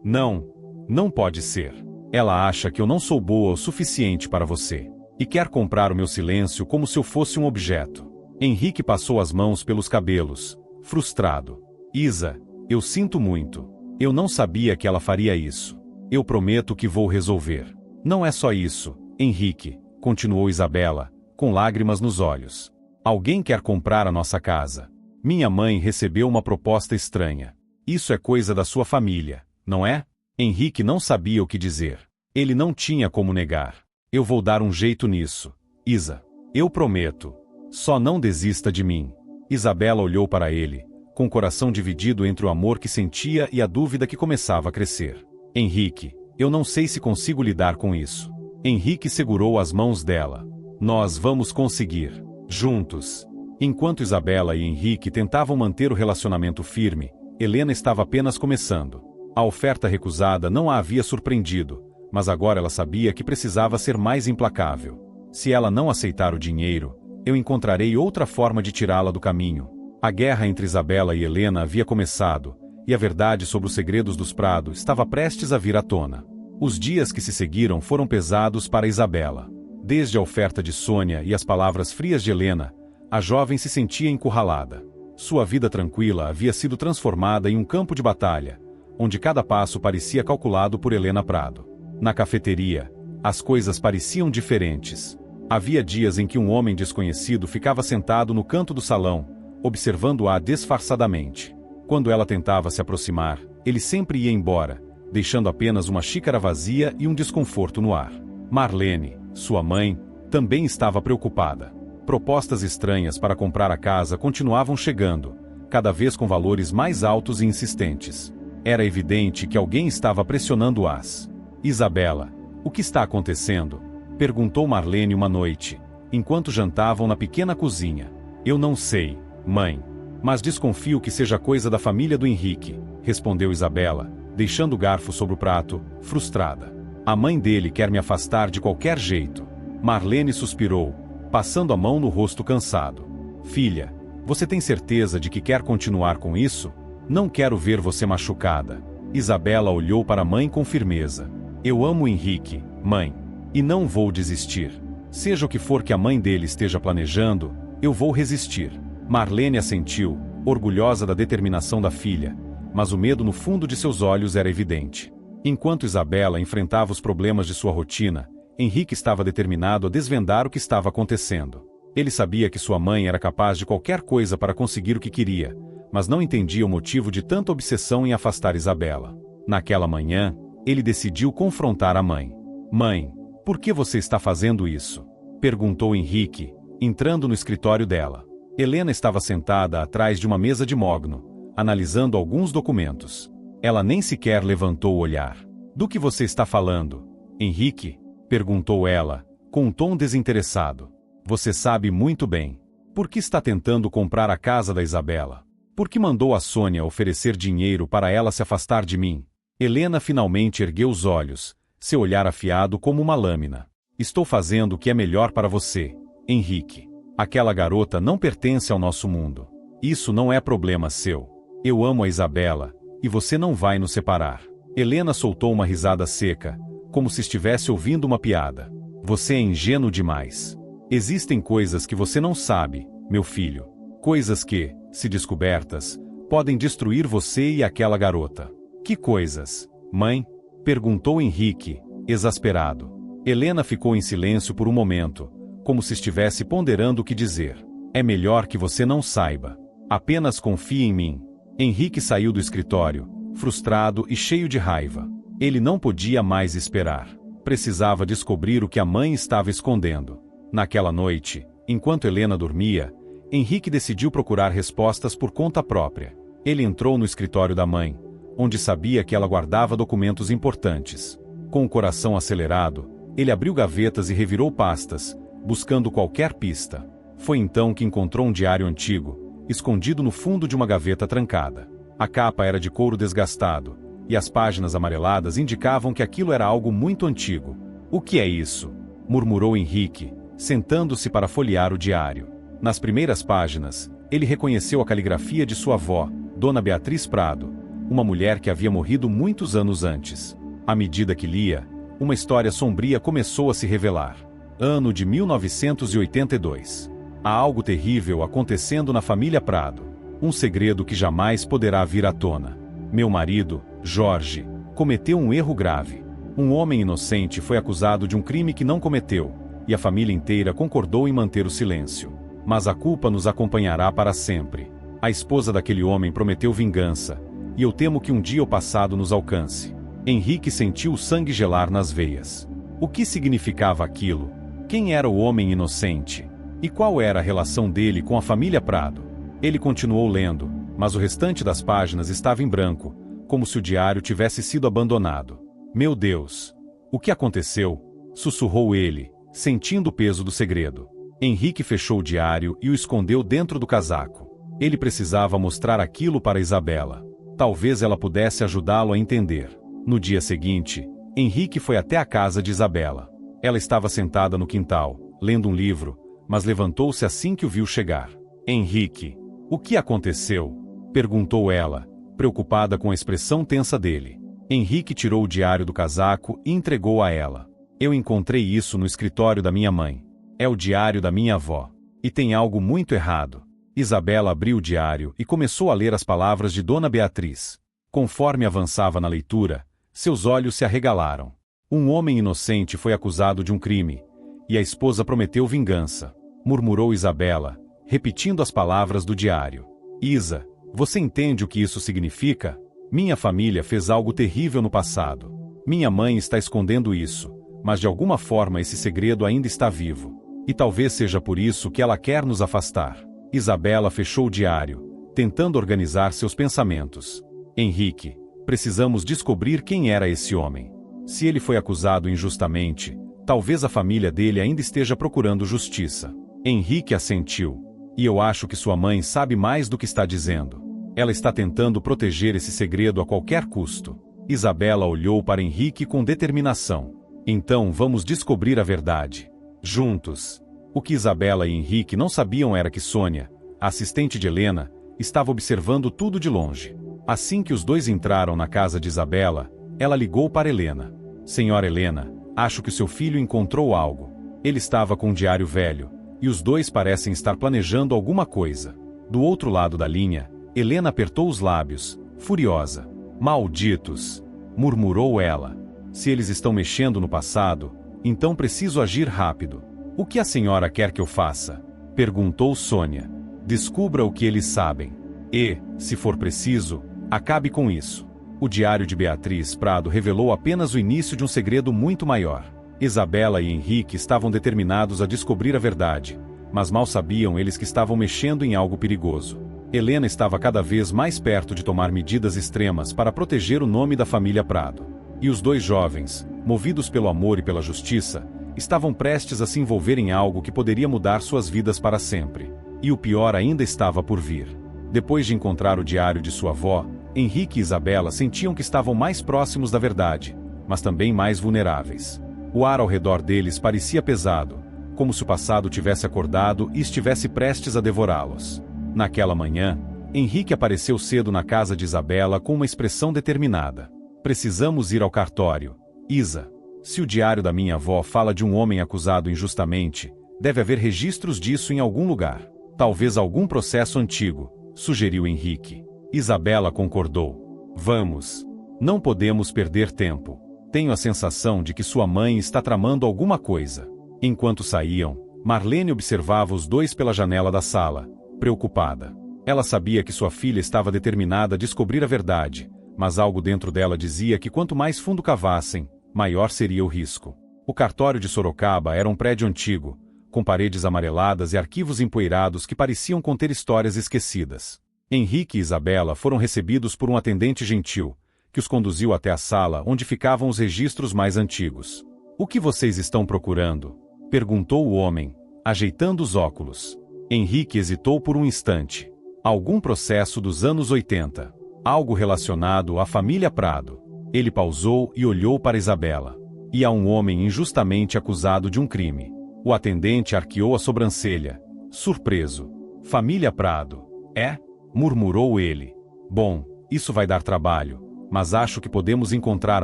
Não pode ser. Ela acha que eu não sou boa o suficiente para você. E quer comprar o meu silêncio como se eu fosse um objeto. Henrique passou as mãos pelos cabelos, frustrado. Isa, eu sinto muito. Eu não sabia que ela faria isso. Eu prometo que vou resolver. Não é só isso, Henrique, continuou Isabela, com lágrimas nos olhos. Alguém quer comprar a nossa casa. Minha mãe recebeu uma proposta estranha. Isso é coisa da sua família, não é? Henrique não sabia o que dizer. Ele não tinha como negar. Eu vou dar um jeito nisso. Isa, eu prometo. Só não desista de mim. Isabela olhou para ele, com o coração dividido entre o amor que sentia e a dúvida que começava a crescer. Henrique, eu não sei se consigo lidar com isso. Henrique segurou as mãos dela. Nós vamos conseguir. Juntos. Enquanto Isabela e Henrique tentavam manter o relacionamento firme, Helena estava apenas começando. A oferta recusada não a havia surpreendido, mas agora ela sabia que precisava ser mais implacável. Se ela não aceitar o dinheiro, eu encontrarei outra forma de tirá-la do caminho. A guerra entre Isabela e Helena havia começado, e a verdade sobre os segredos dos Prado estava prestes a vir à tona. Os dias que se seguiram foram pesados para Isabela. Desde a oferta de Sônia e as palavras frias de Helena, a jovem se sentia encurralada. Sua vida tranquila havia sido transformada em um campo de batalha, onde cada passo parecia calculado por Helena Prado. Na cafeteria, as coisas pareciam diferentes. Havia dias em que um homem desconhecido ficava sentado no canto do salão, observando-a disfarçadamente. Quando ela tentava se aproximar, ele sempre ia embora, deixando apenas uma xícara vazia e um desconforto no ar. Marlene, sua mãe, também estava preocupada. Propostas estranhas para comprar a casa continuavam chegando, cada vez com valores mais altos e insistentes. Era evidente que alguém estava pressionando-as. Isabela, o que está acontecendo? Perguntou Marlene uma noite, enquanto jantavam na pequena cozinha. Eu não sei, mãe. Mas desconfio que seja coisa da família do Henrique, respondeu Isabela, deixando o garfo sobre o prato, frustrada. A mãe dele quer me afastar de qualquer jeito. Marlene suspirou, passando a mão no rosto cansado. Filha, você tem certeza de que quer continuar com isso? Não quero ver você machucada. Isabela olhou para a mãe com firmeza. Eu amo o Henrique, mãe, e não vou desistir. Seja o que for que a mãe dele esteja planejando, eu vou resistir. Marlene assentiu, orgulhosa da determinação da filha, mas o medo no fundo de seus olhos era evidente. Enquanto Isabela enfrentava os problemas de sua rotina, Henrique estava determinado a desvendar o que estava acontecendo. Ele sabia que sua mãe era capaz de qualquer coisa para conseguir o que queria, mas não entendia o motivo de tanta obsessão em afastar Isabela. Naquela manhã, ele decidiu confrontar a mãe. "Mãe, por que você está fazendo isso?" perguntou Henrique, entrando no escritório dela. Helena estava sentada atrás de uma mesa de mogno, analisando alguns documentos. Ela nem sequer levantou o olhar. "Do que você está falando, Henrique?" perguntou ela, com um tom desinteressado. "Você sabe muito bem. Por que está tentando comprar a casa da Isabela? Por que mandou a Sônia oferecer dinheiro para ela se afastar de mim?" Helena finalmente ergueu os olhos, seu olhar afiado como uma lâmina. "Estou fazendo o que é melhor para você, Henrique. Aquela garota não pertence ao nosso mundo. Isso não é problema seu. Eu amo a Isabela, e você não vai nos separar." Helena soltou uma risada seca, como se estivesse ouvindo uma piada. "Você é ingênuo demais. Existem coisas que você não sabe, meu filho. Coisas que, se descobertas, podem destruir você e aquela garota." "Que coisas, mãe?" perguntou Henrique, exasperado. Helena ficou em silêncio por um momento, como se estivesse ponderando o que dizer. "É melhor que você não saiba. Apenas confie em mim." Henrique saiu do escritório, frustrado e cheio de raiva. Ele não podia mais esperar. Precisava descobrir o que a mãe estava escondendo. Naquela noite, enquanto Helena dormia, Henrique decidiu procurar respostas por conta própria. Ele entrou no escritório da mãe, onde sabia que ela guardava documentos importantes. Com o coração acelerado, ele abriu gavetas e revirou pastas, buscando qualquer pista. Foi então que encontrou um diário antigo, escondido no fundo de uma gaveta trancada. A capa era de couro desgastado, e as páginas amareladas indicavam que aquilo era algo muito antigo. "O que é isso?" murmurou Henrique, sentando-se para folhear o diário. Nas primeiras páginas, ele reconheceu a caligrafia de sua avó, Dona Beatriz Prado, uma mulher que havia morrido muitos anos antes. À medida que lia, uma história sombria começou a se revelar. Ano de 1982. Há algo terrível acontecendo na família Prado. Um segredo que jamais poderá vir à tona. Meu marido, Jorge, cometeu um erro grave. Um homem inocente foi acusado de um crime que não cometeu, e a família inteira concordou em manter o silêncio. Mas a culpa nos acompanhará para sempre. A esposa daquele homem prometeu vingança, e eu temo que um dia o passado nos alcance. Henrique sentiu o sangue gelar nas veias. O que significava aquilo? Quem era o homem inocente? E qual era a relação dele com a família Prado? Ele continuou lendo, mas o restante das páginas estava em branco, como se o diário tivesse sido abandonado. "Meu Deus! O que aconteceu?" sussurrou ele, sentindo o peso do segredo. Henrique fechou o diário e o escondeu dentro do casaco. Ele precisava mostrar aquilo para Isabela. Talvez ela pudesse ajudá-lo a entender. No dia seguinte, Henrique foi até a casa de Isabela. Ela estava sentada no quintal, lendo um livro, mas levantou-se assim que o viu chegar. "Henrique, o que aconteceu?" perguntou ela, preocupada com a expressão tensa dele. Henrique tirou o diário do casaco e entregou a ela. "Eu encontrei isso no escritório da minha mãe. É o diário da minha avó. E tem algo muito errado." Isabela abriu o diário e começou a ler as palavras de Dona Beatriz. Conforme avançava na leitura, seus olhos se arregalaram. Um homem inocente foi acusado de um crime, e a esposa prometeu vingança, murmurou Isabela, repetindo as palavras do diário. "Isa, você entende o que isso significa? Minha família fez algo terrível no passado. Minha mãe está escondendo isso, mas de alguma forma esse segredo ainda está vivo. E talvez seja por isso que ela quer nos afastar." Isabela fechou o diário, tentando organizar seus pensamentos. "Henrique, precisamos descobrir quem era esse homem. Se ele foi acusado injustamente, talvez a família dele ainda esteja procurando justiça." Henrique assentiu. "E eu acho que sua mãe sabe mais do que está dizendo. Ela está tentando proteger esse segredo a qualquer custo." Isabela olhou para Henrique com determinação. "Então vamos descobrir a verdade. Juntos." O que Isabela e Henrique não sabiam era que Sônia, a assistente de Helena, estava observando tudo de longe. Assim que os dois entraram na casa de Isabela, ela ligou para Helena. "Senhora Helena, acho que seu filho encontrou algo. Ele estava com um diário velho, e os dois parecem estar planejando alguma coisa." Do outro lado da linha, Helena apertou os lábios, furiosa. "Malditos!" murmurou ela. Se eles estão mexendo no passado, então preciso agir rápido. O que a senhora quer que eu faça? Perguntou Sônia. Descubra o que eles sabem. E, se for preciso, acabe com isso. O diário de Beatriz Prado revelou apenas o início de um segredo muito maior. Isabela e Henrique estavam determinados a descobrir a verdade, mas mal sabiam eles que estavam mexendo em algo perigoso. Helena estava cada vez mais perto de tomar medidas extremas para proteger o nome da família Prado. E os dois jovens, movidos pelo amor e pela justiça, estavam prestes a se envolver em algo que poderia mudar suas vidas para sempre. E o pior ainda estava por vir. Depois de encontrar o diário de sua avó, Henrique e Isabela sentiam que estavam mais próximos da verdade, mas também mais vulneráveis. O ar ao redor deles parecia pesado, como se o passado tivesse acordado e estivesse prestes a devorá-los. Naquela manhã, Henrique apareceu cedo na casa de Isabela com uma expressão determinada. Precisamos ir ao cartório. Isa, se o diário da minha avó fala de um homem acusado injustamente, deve haver registros disso em algum lugar. Talvez algum processo antigo, sugeriu Henrique. Isabela concordou. Vamos. Não podemos perder tempo. Tenho a sensação de que sua mãe está tramando alguma coisa. Enquanto saíam, Marlene observava os dois pela janela da sala, preocupada. Ela sabia que sua filha estava determinada a descobrir a verdade, mas algo dentro dela dizia que quanto mais fundo cavassem, maior seria o risco. O cartório de Sorocaba era um prédio antigo, com paredes amareladas e arquivos empoeirados que pareciam conter histórias esquecidas. Henrique e Isabela foram recebidos por um atendente gentil, que os conduziu até a sala onde ficavam os registros mais antigos. O que vocês estão procurando? Perguntou o homem, ajeitando os óculos. Henrique hesitou por um instante. Algum processo dos anos 80. Algo relacionado à família Prado. Ele pausou e olhou para Isabela. E há um homem injustamente acusado de um crime. O atendente arqueou a sobrancelha, surpreso. Família Prado. É? Murmurou ele. Bom, isso vai dar trabalho, mas acho que podemos encontrar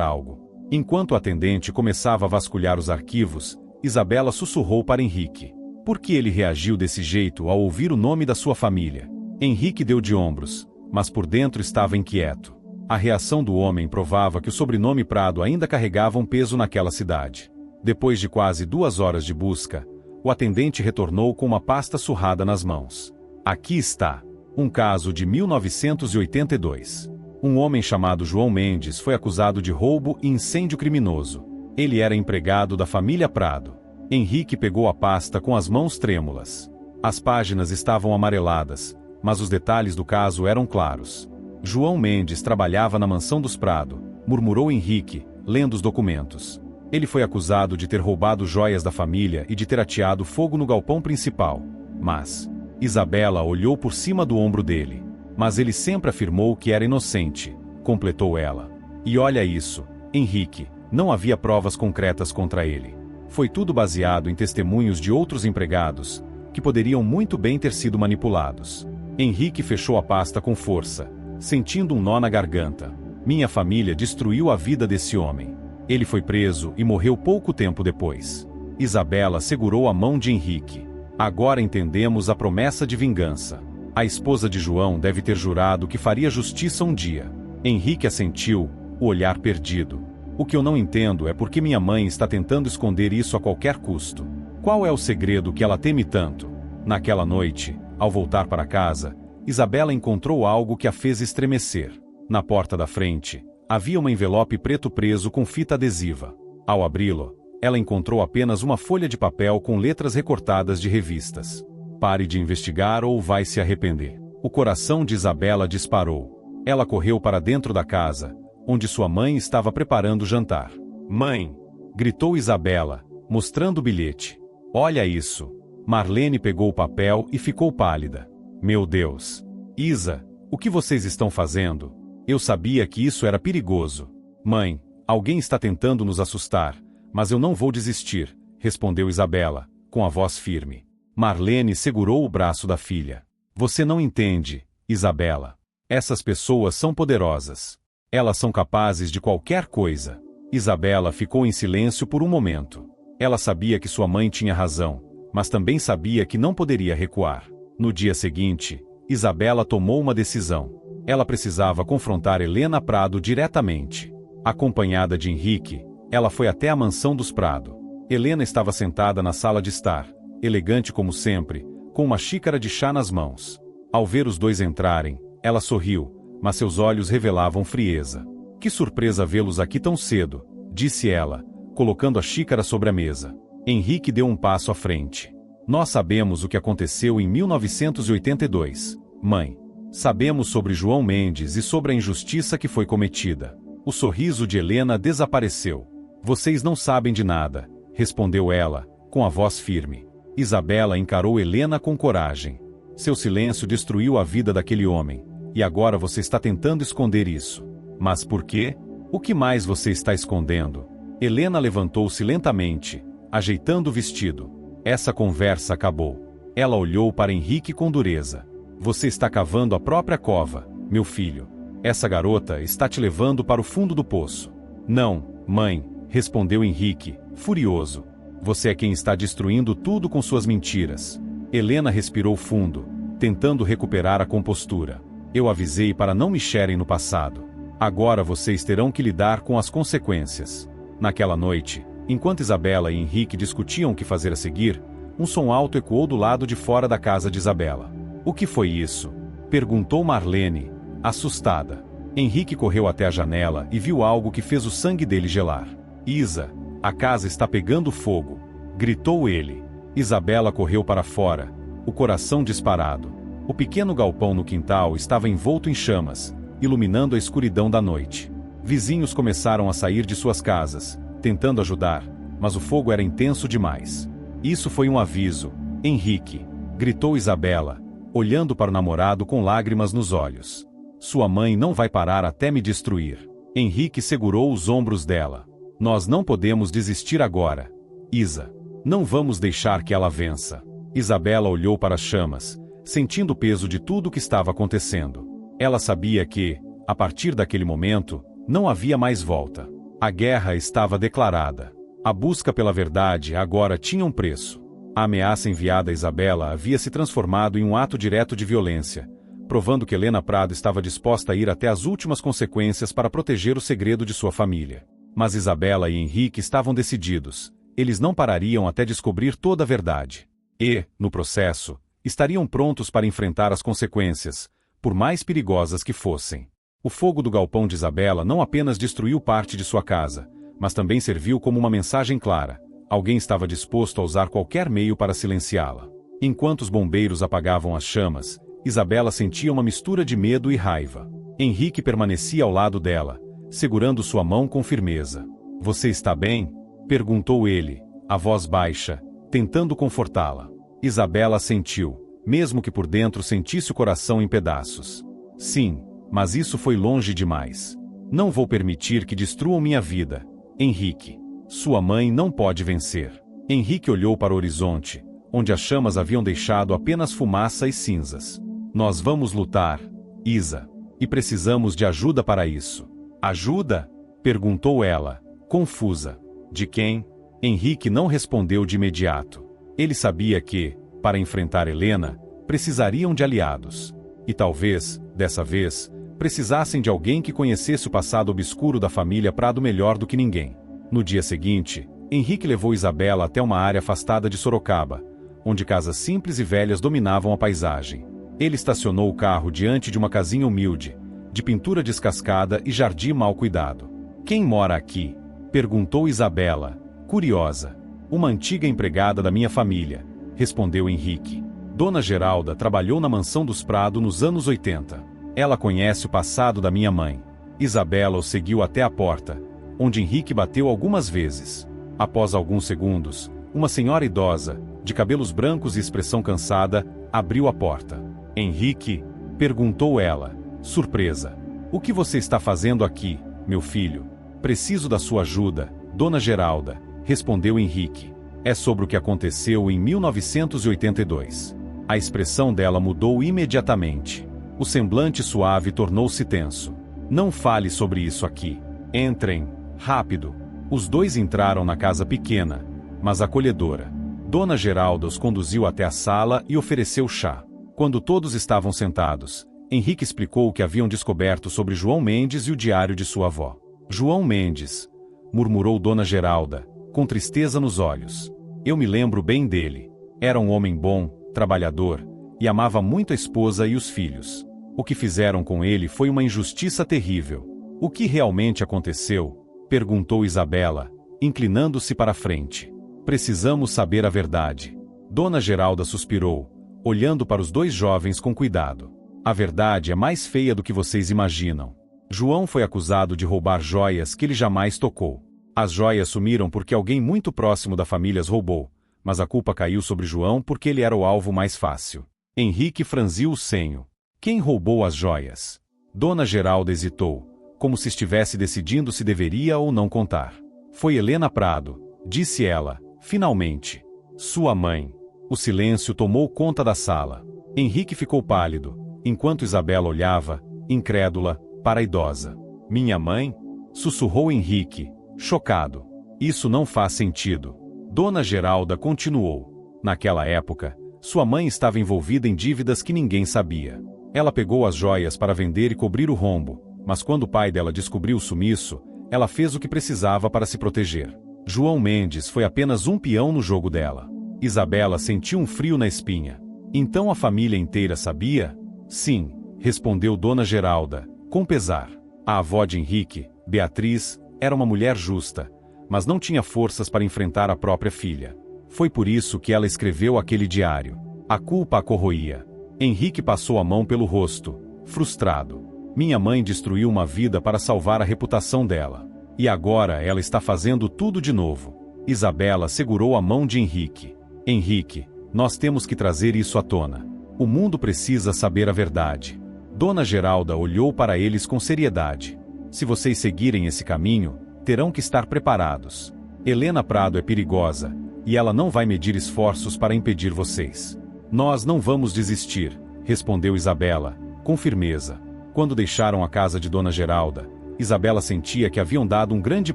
algo. Enquanto o atendente começava a vasculhar os arquivos, Isabela sussurrou para Henrique. Por que ele reagiu desse jeito ao ouvir o nome da sua família? Henrique deu de ombros, mas por dentro estava inquieto. A reação do homem provava que o sobrenome Prado ainda carregava um peso naquela cidade. Depois de quase 2 horas de busca, o atendente retornou com uma pasta surrada nas mãos. Aqui está. Um caso de 1982. Um homem chamado João Mendes foi acusado de roubo e incêndio criminoso. Ele era empregado da família Prado. Henrique pegou a pasta com as mãos trêmulas. As páginas estavam amareladas, mas os detalhes do caso eram claros. João Mendes trabalhava na mansão dos Prado, murmurou Henrique, lendo os documentos. Ele foi acusado de ter roubado joias da família e de ter ateado fogo no galpão principal. Mas Isabela olhou por cima do ombro dele. Mas ele sempre afirmou que era inocente, completou ela. E olha isso, Henrique, não havia provas concretas contra ele. Foi tudo baseado em testemunhos de outros empregados, que poderiam muito bem ter sido manipulados. Henrique fechou a pasta com força, sentindo um nó na garganta. Minha família destruiu a vida desse homem. Ele foi preso e morreu pouco tempo depois. Isabela segurou a mão de Henrique. Agora entendemos a promessa de vingança. A esposa de João deve ter jurado que faria justiça um dia. Henrique assentiu, o olhar perdido. O que eu não entendo é por que minha mãe está tentando esconder isso a qualquer custo. Qual é o segredo que ela teme tanto? Naquela noite, ao voltar para casa, Isabela encontrou algo que a fez estremecer. Na porta da frente, havia um envelope preto preso com fita adesiva. Ao abri-lo, ela encontrou apenas uma folha de papel com letras recortadas de revistas. Pare de investigar ou vai se arrepender. O coração de Isabela disparou. Ela correu para dentro da casa, onde sua mãe estava preparando o jantar. Mãe! Gritou Isabela, mostrando o bilhete. Olha isso. Marlene pegou o papel e ficou pálida. Meu Deus! Isa, o que vocês estão fazendo? Eu sabia que isso era perigoso. Mãe, alguém está tentando nos assustar, mas eu não vou desistir, respondeu Isabela, com a voz firme. Marlene segurou o braço da filha. Você não entende, Isabela. Essas pessoas são poderosas. Elas são capazes de qualquer coisa. Isabela ficou em silêncio por um momento. Ela sabia que sua mãe tinha razão, mas também sabia que não poderia recuar. No dia seguinte, Isabela tomou uma decisão. Ela precisava confrontar Helena Prado diretamente. Acompanhada de Henrique, ela foi até a mansão dos Prado. Helena estava sentada na sala de estar, elegante como sempre, com uma xícara de chá nas mãos. Ao ver os dois entrarem, ela sorriu, mas seus olhos revelavam frieza. Que surpresa vê-los aqui tão cedo, disse ela, colocando a xícara sobre a mesa. Henrique deu um passo à frente. Nós sabemos o que aconteceu em 1982, mãe. Sabemos sobre João Mendes e sobre a injustiça que foi cometida. O sorriso de Helena desapareceu. Vocês não sabem de nada, respondeu ela, com a voz firme. Isabela encarou Helena com coragem. Seu silêncio destruiu a vida daquele homem, e agora você está tentando esconder isso. Mas por quê? O que mais você está escondendo? Helena levantou-se lentamente, ajeitando o vestido. Essa conversa acabou. Ela olhou para Henrique com dureza. Você está cavando a própria cova, meu filho. Essa garota está te levando para o fundo do poço. Não, mãe, respondeu Henrique, furioso. Você é quem está destruindo tudo com suas mentiras. Helena respirou fundo, tentando recuperar a compostura. Eu avisei para não mexerem no passado. Agora vocês terão que lidar com as consequências. Naquela noite, enquanto Isabela e Henrique discutiam o que fazer a seguir, um som alto ecoou do lado de fora da casa de Isabela. O que foi isso? Perguntou Marlene, assustada. Henrique correu até a janela e viu algo que fez o sangue dele gelar. Isa, a casa está pegando fogo, gritou ele. Isabela correu para fora, o coração disparado. O pequeno galpão no quintal estava envolto em chamas, iluminando a escuridão da noite. Vizinhos começaram a sair de suas casas, tentando ajudar, mas o fogo era intenso demais. Isso foi um aviso, Henrique, gritou Isabela, olhando para o namorado com lágrimas nos olhos. Sua mãe não vai parar até me destruir. Henrique segurou os ombros dela. Nós não podemos desistir agora. Isa, não vamos deixar que ela vença. Isabela olhou para as chamas, sentindo o peso de tudo o que estava acontecendo. Ela sabia que, a partir daquele momento, não havia mais volta. A guerra estava declarada. A busca pela verdade agora tinha um preço. A ameaça enviada a Isabela havia se transformado em um ato direto de violência, provando que Helena Prado estava disposta a ir até as últimas consequências para proteger o segredo de sua família. Mas Isabela e Henrique estavam decididos. Eles não parariam até descobrir toda a verdade. E, no processo, estariam prontos para enfrentar as consequências, por mais perigosas que fossem. O fogo do galpão de Isabela não apenas destruiu parte de sua casa, mas também serviu como uma mensagem clara. Alguém estava disposto a usar qualquer meio para silenciá-la. Enquanto os bombeiros apagavam as chamas, Isabela sentia uma mistura de medo e raiva. Henrique permanecia ao lado dela, segurando sua mão com firmeza. Você está bem? Perguntou ele, a voz baixa, tentando confortá-la. Isabela sentiu, mesmo que por dentro sentisse o coração em pedaços. Sim, mas isso foi longe demais. Não vou permitir que destruam minha vida. Henrique, sua mãe não pode vencer. Henrique olhou para o horizonte, onde as chamas haviam deixado apenas fumaça e cinzas. Nós vamos lutar, Isa, e precisamos de ajuda para isso. Ajuda? Perguntou ela, confusa. De quem? Henrique não respondeu de imediato. Ele sabia que, para enfrentar Helena, precisariam de aliados. E talvez, dessa vez, precisassem de alguém que conhecesse o passado obscuro da família Prado melhor do que ninguém. No dia seguinte, Henrique levou Isabela até uma área afastada de Sorocaba, onde casas simples e velhas dominavam a paisagem. Ele estacionou o carro diante de uma casinha humilde, de pintura descascada e jardim mal cuidado. Quem mora aqui? Perguntou Isabela, curiosa. Uma antiga empregada da minha família, respondeu Henrique. Dona Geralda trabalhou na mansão dos Prado nos anos 80. Ela conhece o passado da minha mãe. Isabela o seguiu até a porta, onde Henrique bateu algumas vezes. Após alguns segundos, uma senhora idosa, de cabelos brancos e expressão cansada, abriu a porta. Henrique? Perguntou ela, surpresa. O que você está fazendo aqui, meu filho? Preciso da sua ajuda, Dona Geralda, respondeu Henrique. É sobre o que aconteceu em 1982. A expressão dela mudou imediatamente. O semblante suave tornou-se tenso. Não fale sobre isso aqui. Entrem, rápido. Os dois entraram na casa pequena, mas acolhedora. Dona Geralda os conduziu até a sala e ofereceu chá. Quando todos estavam sentados, Henrique explicou o que haviam descoberto sobre João Mendes e o diário de sua avó. João Mendes, murmurou Dona Geralda, com tristeza nos olhos. Eu me lembro bem dele. Era um homem bom, trabalhador, e amava muito a esposa e os filhos. O que fizeram com ele foi uma injustiça terrível. O que realmente aconteceu? Perguntou Isabela, inclinando-se para a frente. Precisamos saber a verdade. Dona Geralda suspirou, olhando para os dois jovens com cuidado. A verdade é mais feia do que vocês imaginam. João foi acusado de roubar joias que ele jamais tocou. As joias sumiram porque alguém muito próximo da família as roubou, mas a culpa caiu sobre João porque ele era o alvo mais fácil. Henrique franziu o senho. Quem roubou as joias? Dona Geralda hesitou, como se estivesse decidindo se deveria ou não contar. Foi Helena Prado, disse ela, finalmente. Sua mãe. O silêncio tomou conta da sala. Henrique ficou pálido, enquanto Isabela olhava, incrédula, para a idosa. Minha mãe? Sussurrou Henrique, chocado. Isso não faz sentido. Dona Geralda continuou. Naquela época, sua mãe estava envolvida em dívidas que ninguém sabia. Ela pegou as joias para vender e cobrir o rombo, mas quando o pai dela descobriu o sumiço, ela fez o que precisava para se proteger. João Mendes foi apenas um peão no jogo dela. Isabela sentiu um frio na espinha. Então a família inteira sabia? Sim, respondeu Dona Geralda, com pesar. A avó de Henrique, Beatriz, era uma mulher justa, mas não tinha forças para enfrentar a própria filha. Foi por isso que ela escreveu aquele diário. A culpa a corroía. Henrique passou a mão pelo rosto, frustrado. Minha mãe destruiu uma vida para salvar a reputação dela. E agora ela está fazendo tudo de novo. Isabela segurou a mão de Henrique. Henrique, nós temos que trazer isso à tona. O mundo precisa saber a verdade. Dona Geralda olhou para eles com seriedade. Se vocês seguirem esse caminho, terão que estar preparados. Helena Prado é perigosa, e ela não vai medir esforços para impedir vocês. Nós não vamos desistir, respondeu Isabela, com firmeza. Quando deixaram a casa de Dona Geralda, Isabela sentia que haviam dado um grande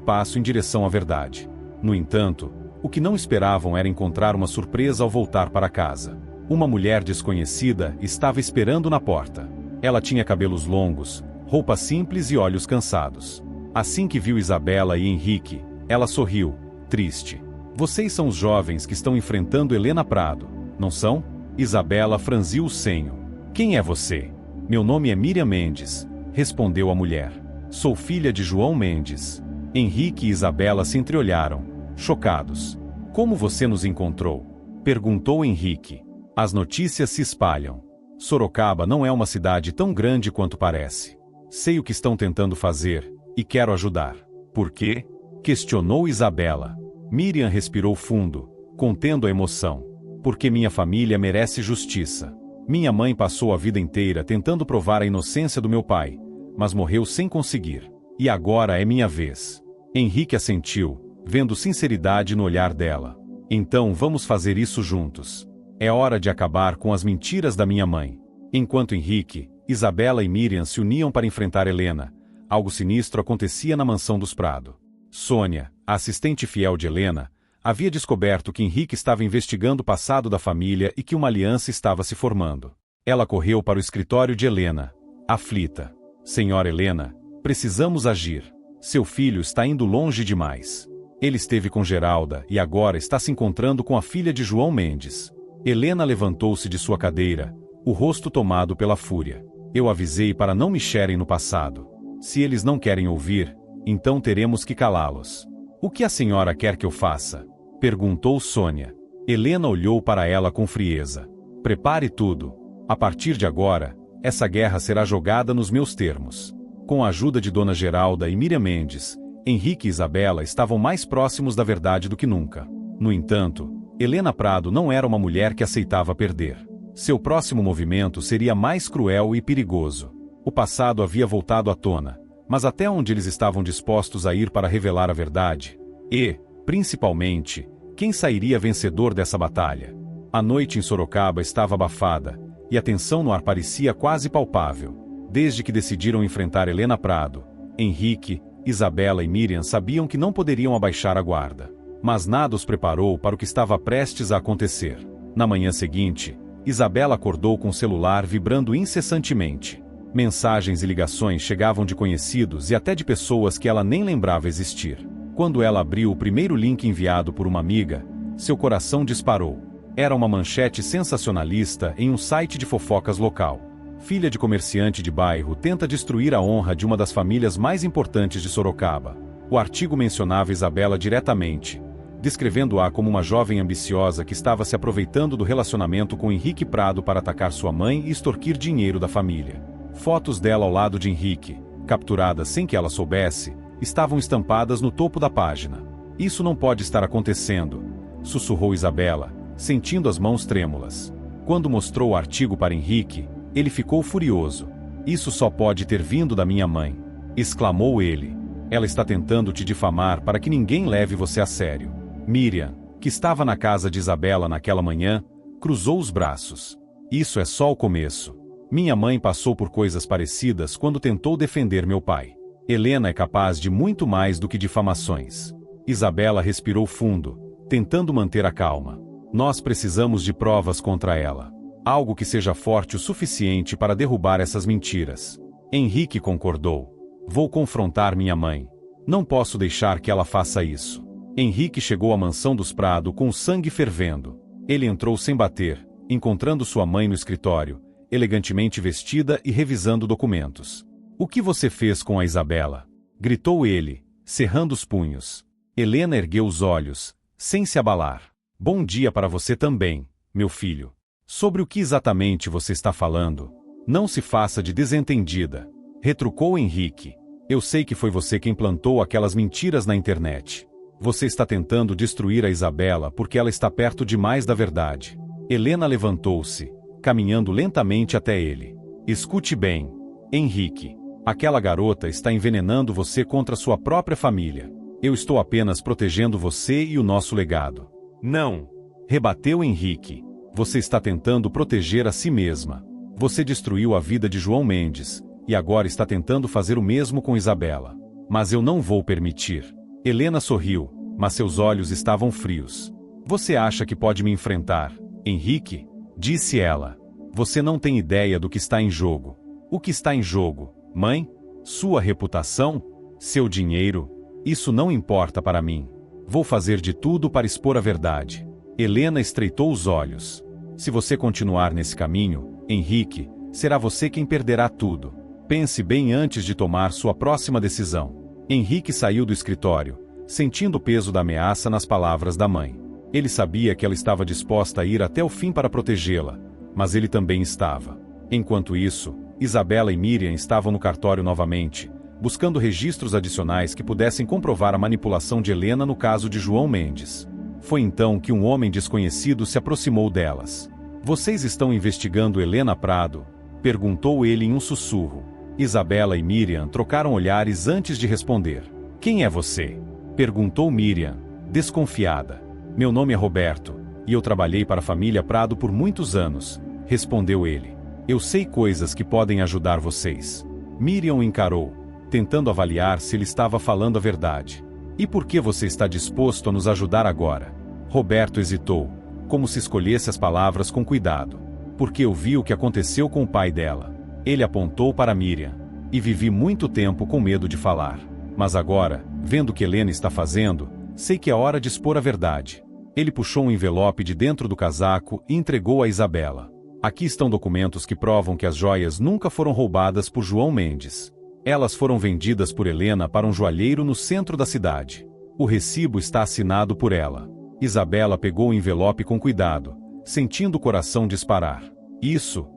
passo em direção à verdade. No entanto, o que não esperavam era encontrar uma surpresa ao voltar para casa. Uma mulher desconhecida estava esperando na porta. Ela tinha cabelos longos, roupa simples e olhos cansados. Assim que viu Isabela e Henrique, ela sorriu, triste. Vocês são os jovens que estão enfrentando Helena Prado, não são? Isabela franziu o senho. Quem é você? Meu nome é Miriam Mendes, respondeu a mulher. Sou filha de João Mendes. Henrique e Isabela se entreolharam, chocados. Como você nos encontrou? Perguntou Henrique. As notícias se espalham. Sorocaba não é uma cidade tão grande quanto parece. Sei o que estão tentando fazer, e quero ajudar. Por quê? Questionou Isabela. Miriam respirou fundo, contendo a emoção. Porque minha família merece justiça. Minha mãe passou a vida inteira tentando provar a inocência do meu pai, mas morreu sem conseguir. E agora é minha vez. Henrique assentiu, vendo sinceridade no olhar dela. Então vamos fazer isso juntos. É hora de acabar com as mentiras da minha mãe. Enquanto Henrique, Isabela e Miriam se uniam para enfrentar Helena, algo sinistro acontecia na mansão dos Prado. Sônia, a assistente fiel de Helena, havia descoberto que Henrique estava investigando o passado da família e que uma aliança estava se formando. Ela correu para o escritório de Helena, aflita. Senhora Helena, precisamos agir. Seu filho está indo longe demais. Ele esteve com Geralda e agora está se encontrando com a filha de João Mendes. Helena levantou-se de sua cadeira, o rosto tomado pela fúria. Eu avisei para não mexerem no passado. Se eles não querem ouvir, então teremos que calá-los. O que a senhora quer que eu faça? Perguntou Sônia. Helena olhou para ela com frieza. Prepare tudo. A partir de agora, essa guerra será jogada nos meus termos. Com a ajuda de Dona Geralda e Miriam Mendes, Henrique e Isabela estavam mais próximos da verdade do que nunca. No entanto, Helena Prado não era uma mulher que aceitava perder. Seu próximo movimento seria mais cruel e perigoso. O passado havia voltado à tona, mas até onde eles estavam dispostos a ir para revelar a verdade? E, principalmente, quem sairia vencedor dessa batalha? A noite em Sorocaba estava abafada, e a tensão no ar parecia quase palpável. Desde que decidiram enfrentar Helena Prado, Henrique, Isabela e Miriam sabiam que não poderiam abaixar a guarda. Mas nada os preparou para o que estava prestes a acontecer. Na manhã seguinte, Isabela acordou com o celular vibrando incessantemente. Mensagens e ligações chegavam de conhecidos e até de pessoas que ela nem lembrava existir. Quando ela abriu o primeiro link enviado por uma amiga, seu coração disparou. Era uma manchete sensacionalista em um site de fofocas local. Filha de comerciante de bairro tenta destruir a honra de uma das famílias mais importantes de Sorocaba. O artigo mencionava Isabela diretamente, descrevendo-a como uma jovem ambiciosa que estava se aproveitando do relacionamento com Henrique Prado para atacar sua mãe e extorquir dinheiro da família. Fotos dela ao lado de Henrique, capturadas sem que ela soubesse, estavam estampadas no topo da página. Isso não pode estar acontecendo, sussurrou Isabela, sentindo as mãos trêmulas. Quando mostrou o artigo para Henrique, ele ficou furioso. Isso só pode ter vindo da minha mãe, exclamou ele. Ela está tentando te difamar para que ninguém leve você a sério. Miriam, que estava na casa de Isabela naquela manhã, cruzou os braços. Isso é só o começo. Minha mãe passou por coisas parecidas quando tentou defender meu pai. Helena é capaz de muito mais do que difamações. Isabela respirou fundo, tentando manter a calma. Nós precisamos de provas contra ela. Algo que seja forte o suficiente para derrubar essas mentiras. Henrique concordou. Vou confrontar minha mãe. Não posso deixar que ela faça isso. Henrique chegou à mansão dos Prado com o sangue fervendo. Ele entrou sem bater, encontrando sua mãe no escritório, elegantemente vestida e revisando documentos. O que você fez com a Isabela? Gritou ele, cerrando os punhos. Helena ergueu os olhos, sem se abalar. Bom dia para você também, meu filho. Sobre o que exatamente você está falando? Não se faça de desentendida. Retrucou Henrique. Eu sei que foi você quem plantou aquelas mentiras na internet. Você está tentando destruir a Isabela porque ela está perto demais da verdade. Helena levantou-se, caminhando lentamente até ele. Escute bem, Henrique. Aquela garota está envenenando você contra sua própria família. Eu estou apenas protegendo você e o nosso legado. Não! Rebateu Henrique. Você está tentando proteger a si mesma. Você destruiu a vida de João Mendes, e agora está tentando fazer o mesmo com Isabela. Mas eu não vou permitir. Helena sorriu, mas seus olhos estavam frios. Você acha que pode me enfrentar, Henrique? Disse ela. Você não tem ideia do que está em jogo. O que está em jogo, mãe? Sua reputação? Seu dinheiro? Isso não importa para mim. Vou fazer de tudo para expor a verdade. Helena estreitou os olhos. Se você continuar nesse caminho, Henrique, será você quem perderá tudo. Pense bem antes de tomar sua próxima decisão. Henrique saiu do escritório, sentindo o peso da ameaça nas palavras da mãe. Ele sabia que ela estava disposta a ir até o fim para protegê-la, mas ele também estava. Enquanto isso, Isabela e Miriam estavam no cartório novamente, buscando registros adicionais que pudessem comprovar a manipulação de Helena no caso de João Mendes. Foi então que um homem desconhecido se aproximou delas. Vocês estão investigando Helena Prado? Perguntou ele em um sussurro. Isabela e Miriam trocaram olhares antes de responder. Quem é você? Perguntou Miriam, desconfiada. Meu nome é Roberto, e eu trabalhei para a família Prado por muitos anos, respondeu ele. Eu sei coisas que podem ajudar vocês. Miriam o encarou, tentando avaliar se ele estava falando a verdade. E por que você está disposto a nos ajudar agora? Roberto hesitou, como se escolhesse as palavras com cuidado. Porque eu vi o que aconteceu com o pai dela. Ele apontou para Miriam. E vivi muito tempo com medo de falar. Mas agora, vendo o que Helena está fazendo, sei que é hora de expor a verdade. Ele puxou um envelope de dentro do casaco e entregou a Isabela. Aqui estão documentos que provam que as joias nunca foram roubadas por João Mendes. Elas foram vendidas por Helena para um joalheiro no centro da cidade. O recibo está assinado por ela. Isabela pegou o envelope com cuidado, sentindo o coração disparar. Isso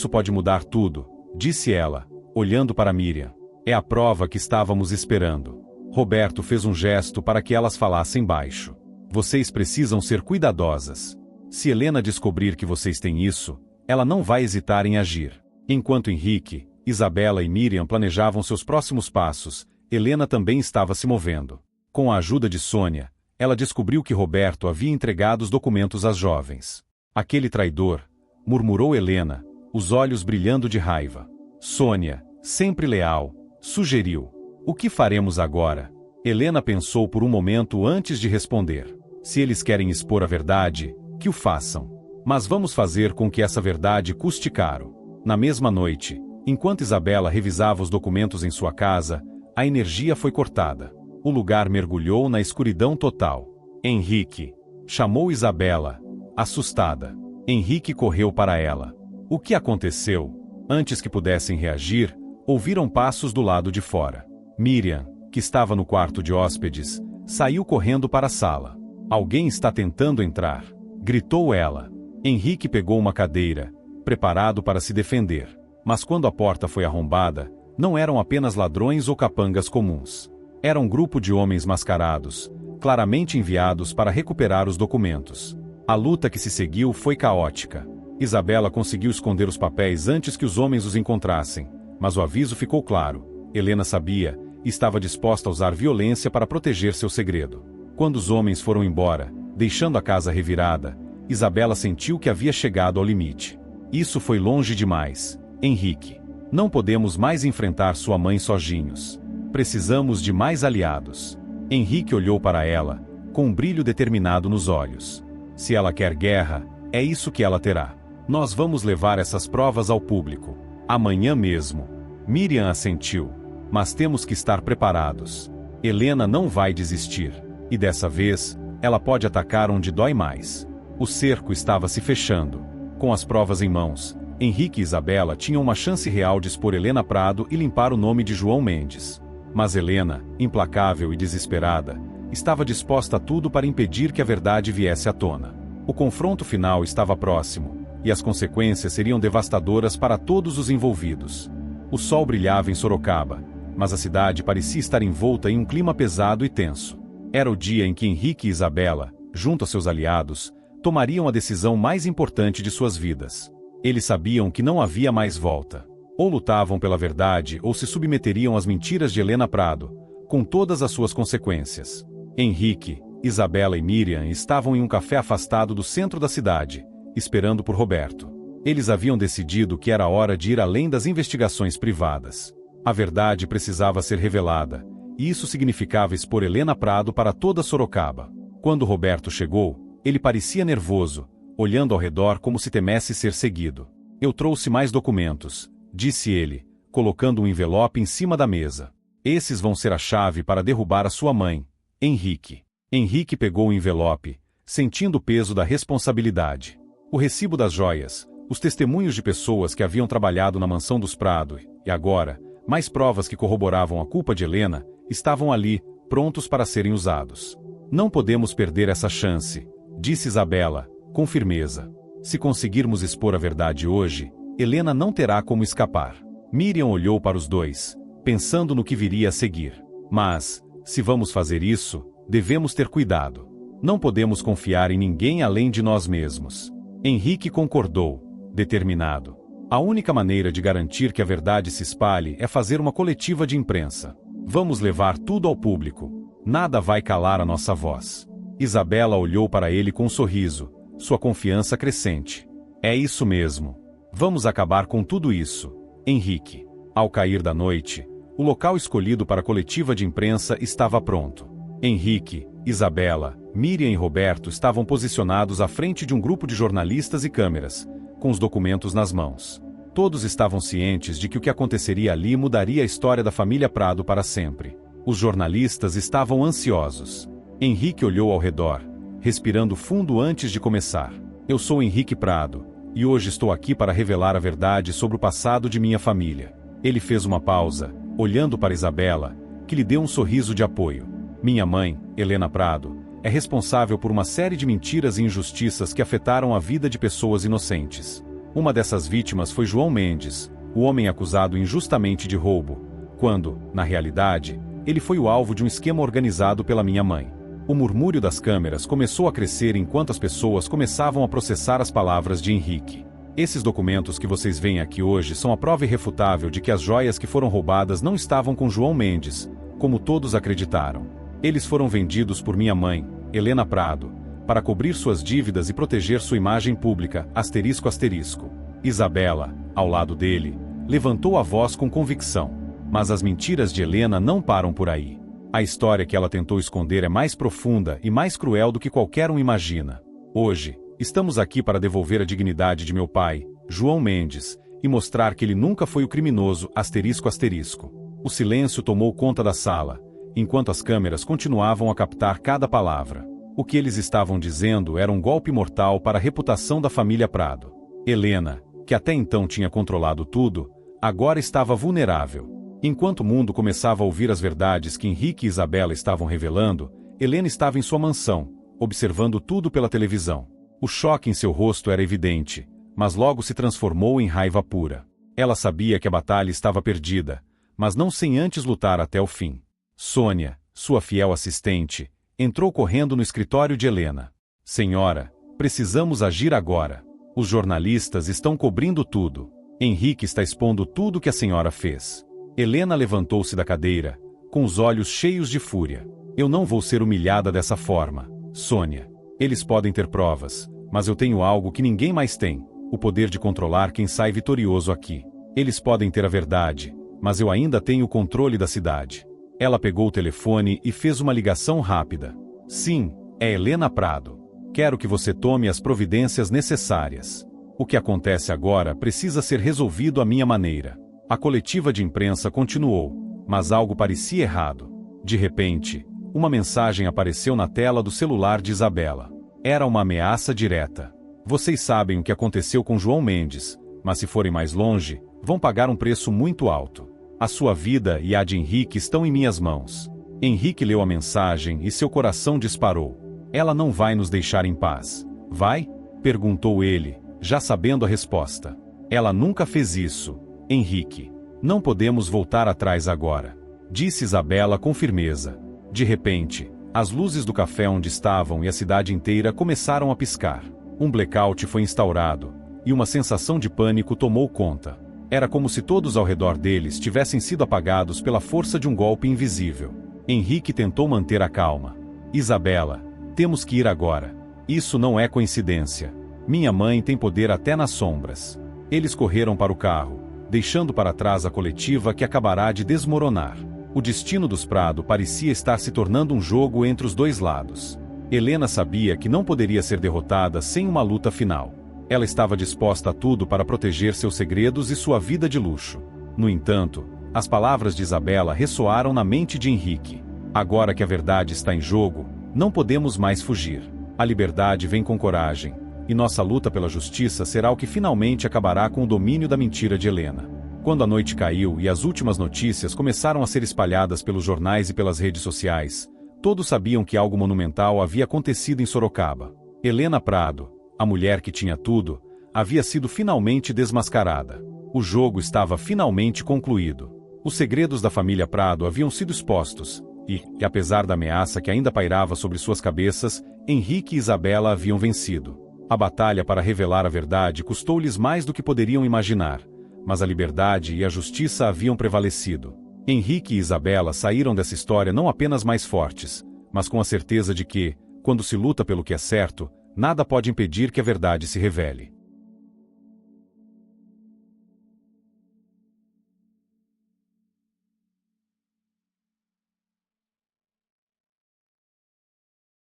pode mudar tudo, disse ela, olhando para Miriam. É a prova que estávamos esperando. Roberto fez um gesto para que elas falassem baixo. Vocês precisam ser cuidadosas. Se Helena descobrir que vocês têm isso, ela não vai hesitar em agir. Enquanto Henrique, Isabela e Miriam planejavam seus próximos passos, Helena também estava se movendo. Com a ajuda de Sônia, ela descobriu que Roberto havia entregado os documentos às jovens. Aquele traidor, murmurou Helena, os olhos brilhando de raiva. Sônia, sempre leal, sugeriu. O que faremos agora? Helena pensou por um momento antes de responder. Se eles querem expor a verdade, que o façam. Mas vamos fazer com que essa verdade custe caro. Na mesma noite, Enquanto Isabela revisava os documentos em sua casa, a energia foi cortada. O lugar mergulhou na escuridão total. Henrique chamou Isabela, assustada. Henrique correu para ela. O que aconteceu? Antes que pudessem reagir, ouviram passos do lado de fora. Miriam, que estava no quarto de hóspedes, saiu correndo para a sala. Alguém está tentando entrar, gritou ela. Henrique pegou uma cadeira, preparado para se defender. Mas quando a porta foi arrombada, não eram apenas ladrões ou capangas comuns. Era um grupo de homens mascarados, claramente enviados para recuperar os documentos. A luta que se seguiu foi caótica. Isabela conseguiu esconder os papéis antes que os homens os encontrassem, mas o aviso ficou claro. Helena sabia e estava disposta a usar violência para proteger seu segredo. Quando os homens foram embora, deixando a casa revirada, Isabela sentiu que havia chegado ao limite. Isso foi longe demais. Henrique, não podemos mais enfrentar sua mãe sozinhos. Precisamos de mais aliados. Henrique olhou para ela, com um brilho determinado nos olhos. Se ela quer guerra, é isso que ela terá. Nós vamos levar essas provas ao público. Amanhã mesmo. Miriam assentiu. Mas temos que estar preparados. Helena não vai desistir. E dessa vez, ela pode atacar onde dói mais. O cerco estava se fechando. Com as provas em mãos, Henrique e Isabela tinham uma chance real de expor Helena Prado e limpar o nome de João Mendes. Mas Helena, implacável e desesperada, estava disposta a tudo para impedir que a verdade viesse à tona. O confronto final estava próximo, e as consequências seriam devastadoras para todos os envolvidos. O sol brilhava em Sorocaba, mas a cidade parecia estar envolta em um clima pesado e tenso. Era o dia em que Henrique e Isabela, junto a seus aliados, tomariam a decisão mais importante de suas vidas. Eles sabiam que não havia mais volta. Ou lutavam pela verdade ou se submeteriam às mentiras de Helena Prado, com todas as suas consequências. Henrique, Isabela e Miriam estavam em um café afastado do centro da cidade, esperando por Roberto. Eles haviam decidido que era hora de ir além das investigações privadas. A verdade precisava ser revelada, e isso significava expor Helena Prado para toda Sorocaba. Quando Roberto chegou, ele parecia nervoso, olhando ao redor como se temesse ser seguido. Eu trouxe mais documentos, disse ele, colocando um envelope em cima da mesa. Esses vão ser a chave para derrubar a sua mãe, Henrique. Henrique pegou o envelope, sentindo o peso da responsabilidade. O recibo das joias, os testemunhos de pessoas que haviam trabalhado na mansão dos Prado e agora, mais provas que corroboravam a culpa de Helena, estavam ali, prontos para serem usados. Não podemos perder essa chance, disse Isabela, com firmeza. Se conseguirmos expor a verdade hoje, Helena não terá como escapar. Miriam olhou para os dois, pensando no que viria a seguir. Mas, se vamos fazer isso, devemos ter cuidado. Não podemos confiar em ninguém além de nós mesmos. Henrique concordou, determinado. A única maneira de garantir que a verdade se espalhe é fazer uma coletiva de imprensa. Vamos levar tudo ao público. Nada vai calar a nossa voz. Isabela olhou para ele com um sorriso, sua confiança crescente. É isso mesmo. Vamos acabar com tudo isso, Henrique. Ao cair da noite, o local escolhido para a coletiva de imprensa estava pronto. Henrique, Isabela, Miriam e Roberto estavam posicionados à frente de um grupo de jornalistas e câmeras, com os documentos nas mãos. Todos estavam cientes de que o que aconteceria ali mudaria a história da família Prado para sempre. Os jornalistas estavam ansiosos. Henrique olhou ao redor, respirando fundo antes de começar. Eu sou Henrique Prado, e hoje estou aqui para revelar a verdade sobre o passado de minha família. Ele fez uma pausa, olhando para Isabela, que lhe deu um sorriso de apoio. Minha mãe, Helena Prado, é responsável por uma série de mentiras e injustiças que afetaram a vida de pessoas inocentes. Uma dessas vítimas foi João Mendes, o homem acusado injustamente de roubo, quando, na realidade, ele foi o alvo de um esquema organizado pela minha mãe. O murmúrio das câmeras começou a crescer enquanto as pessoas começavam a processar as palavras de Henrique. Esses documentos que vocês veem aqui hoje são a prova irrefutável de que as joias que foram roubadas não estavam com João Mendes, como todos acreditaram. Eles foram vendidos por minha mãe, Helena Prado, para cobrir suas dívidas e proteger sua imagem pública, asterisco asterisco. Isabela, ao lado dele, levantou a voz com convicção. Mas as mentiras de Helena não param por aí. A história que ela tentou esconder é mais profunda e mais cruel do que qualquer um imagina. Hoje, estamos aqui para devolver a dignidade de meu pai, João Mendes, e mostrar que ele nunca foi o criminoso, asterisco asterisco. O silêncio tomou conta da sala, enquanto as câmeras continuavam a captar cada palavra. O que eles estavam dizendo era um golpe mortal para a reputação da família Prado. Helena, que até então tinha controlado tudo, agora estava vulnerável. Enquanto o mundo começava a ouvir as verdades que Henrique e Isabela estavam revelando, Helena estava em sua mansão, observando tudo pela televisão. O choque em seu rosto era evidente, mas logo se transformou em raiva pura. Ela sabia que a batalha estava perdida, mas não sem antes lutar até o fim. Sônia, sua fiel assistente, entrou correndo no escritório de Helena. Senhora, precisamos agir agora. Os jornalistas estão cobrindo tudo. Henrique está expondo tudo que a senhora fez. Helena levantou-se da cadeira, com os olhos cheios de fúria. Eu não vou ser humilhada dessa forma, Sônia. Eles podem ter provas, mas eu tenho algo que ninguém mais tem, o poder de controlar quem sai vitorioso aqui. Eles podem ter a verdade, mas eu ainda tenho o controle da cidade. Ela pegou o telefone e fez uma ligação rápida. Sim, é Helena Prado. Quero que você tome as providências necessárias. O que acontece agora precisa ser resolvido à minha maneira. A coletiva de imprensa continuou, mas algo parecia errado. De repente, uma mensagem apareceu na tela do celular de Isabela. Era uma ameaça direta. Vocês sabem o que aconteceu com João Mendes, mas se forem mais longe, vão pagar um preço muito alto. A sua vida e a de Henrique estão em minhas mãos. Henrique leu a mensagem e seu coração disparou. Ela não vai nos deixar em paz. Vai? Perguntou ele, já sabendo a resposta. Ela nunca fez isso, Henrique. Não podemos voltar atrás agora, disse Isabela com firmeza. De repente, as luzes do café onde estavam e a cidade inteira começaram a piscar. Um blackout foi instaurado, e uma sensação de pânico tomou conta. Era como se todos ao redor deles tivessem sido apagados pela força de um golpe invisível. Henrique tentou manter a calma. Isabela, temos que ir agora. Isso não é coincidência. Minha mãe tem poder até nas sombras. Eles correram para o carro, deixando para trás a coletiva que acabará de desmoronar. O destino dos Prado parecia estar se tornando um jogo entre os dois lados. Helena sabia que não poderia ser derrotada sem uma luta final. Ela estava disposta a tudo para proteger seus segredos e sua vida de luxo. No entanto, as palavras de Isabela ressoaram na mente de Henrique. Agora que a verdade está em jogo, não podemos mais fugir. A liberdade vem com coragem, e nossa luta pela justiça será o que finalmente acabará com o domínio da mentira de Helena. Quando a noite caiu e as últimas notícias começaram a ser espalhadas pelos jornais e pelas redes sociais, todos sabiam que algo monumental havia acontecido em Sorocaba. Helena Prado, a mulher que tinha tudo, havia sido finalmente desmascarada. O jogo estava finalmente concluído. Os segredos da família Prado haviam sido expostos, e, apesar da ameaça que ainda pairava sobre suas cabeças, Henrique e Isabela haviam vencido. A batalha para revelar a verdade custou-lhes mais do que poderiam imaginar, mas a liberdade e a justiça haviam prevalecido. Henrique e Isabela saíram dessa história não apenas mais fortes, mas com a certeza de que, quando se luta pelo que é certo, nada pode impedir que a verdade se revele.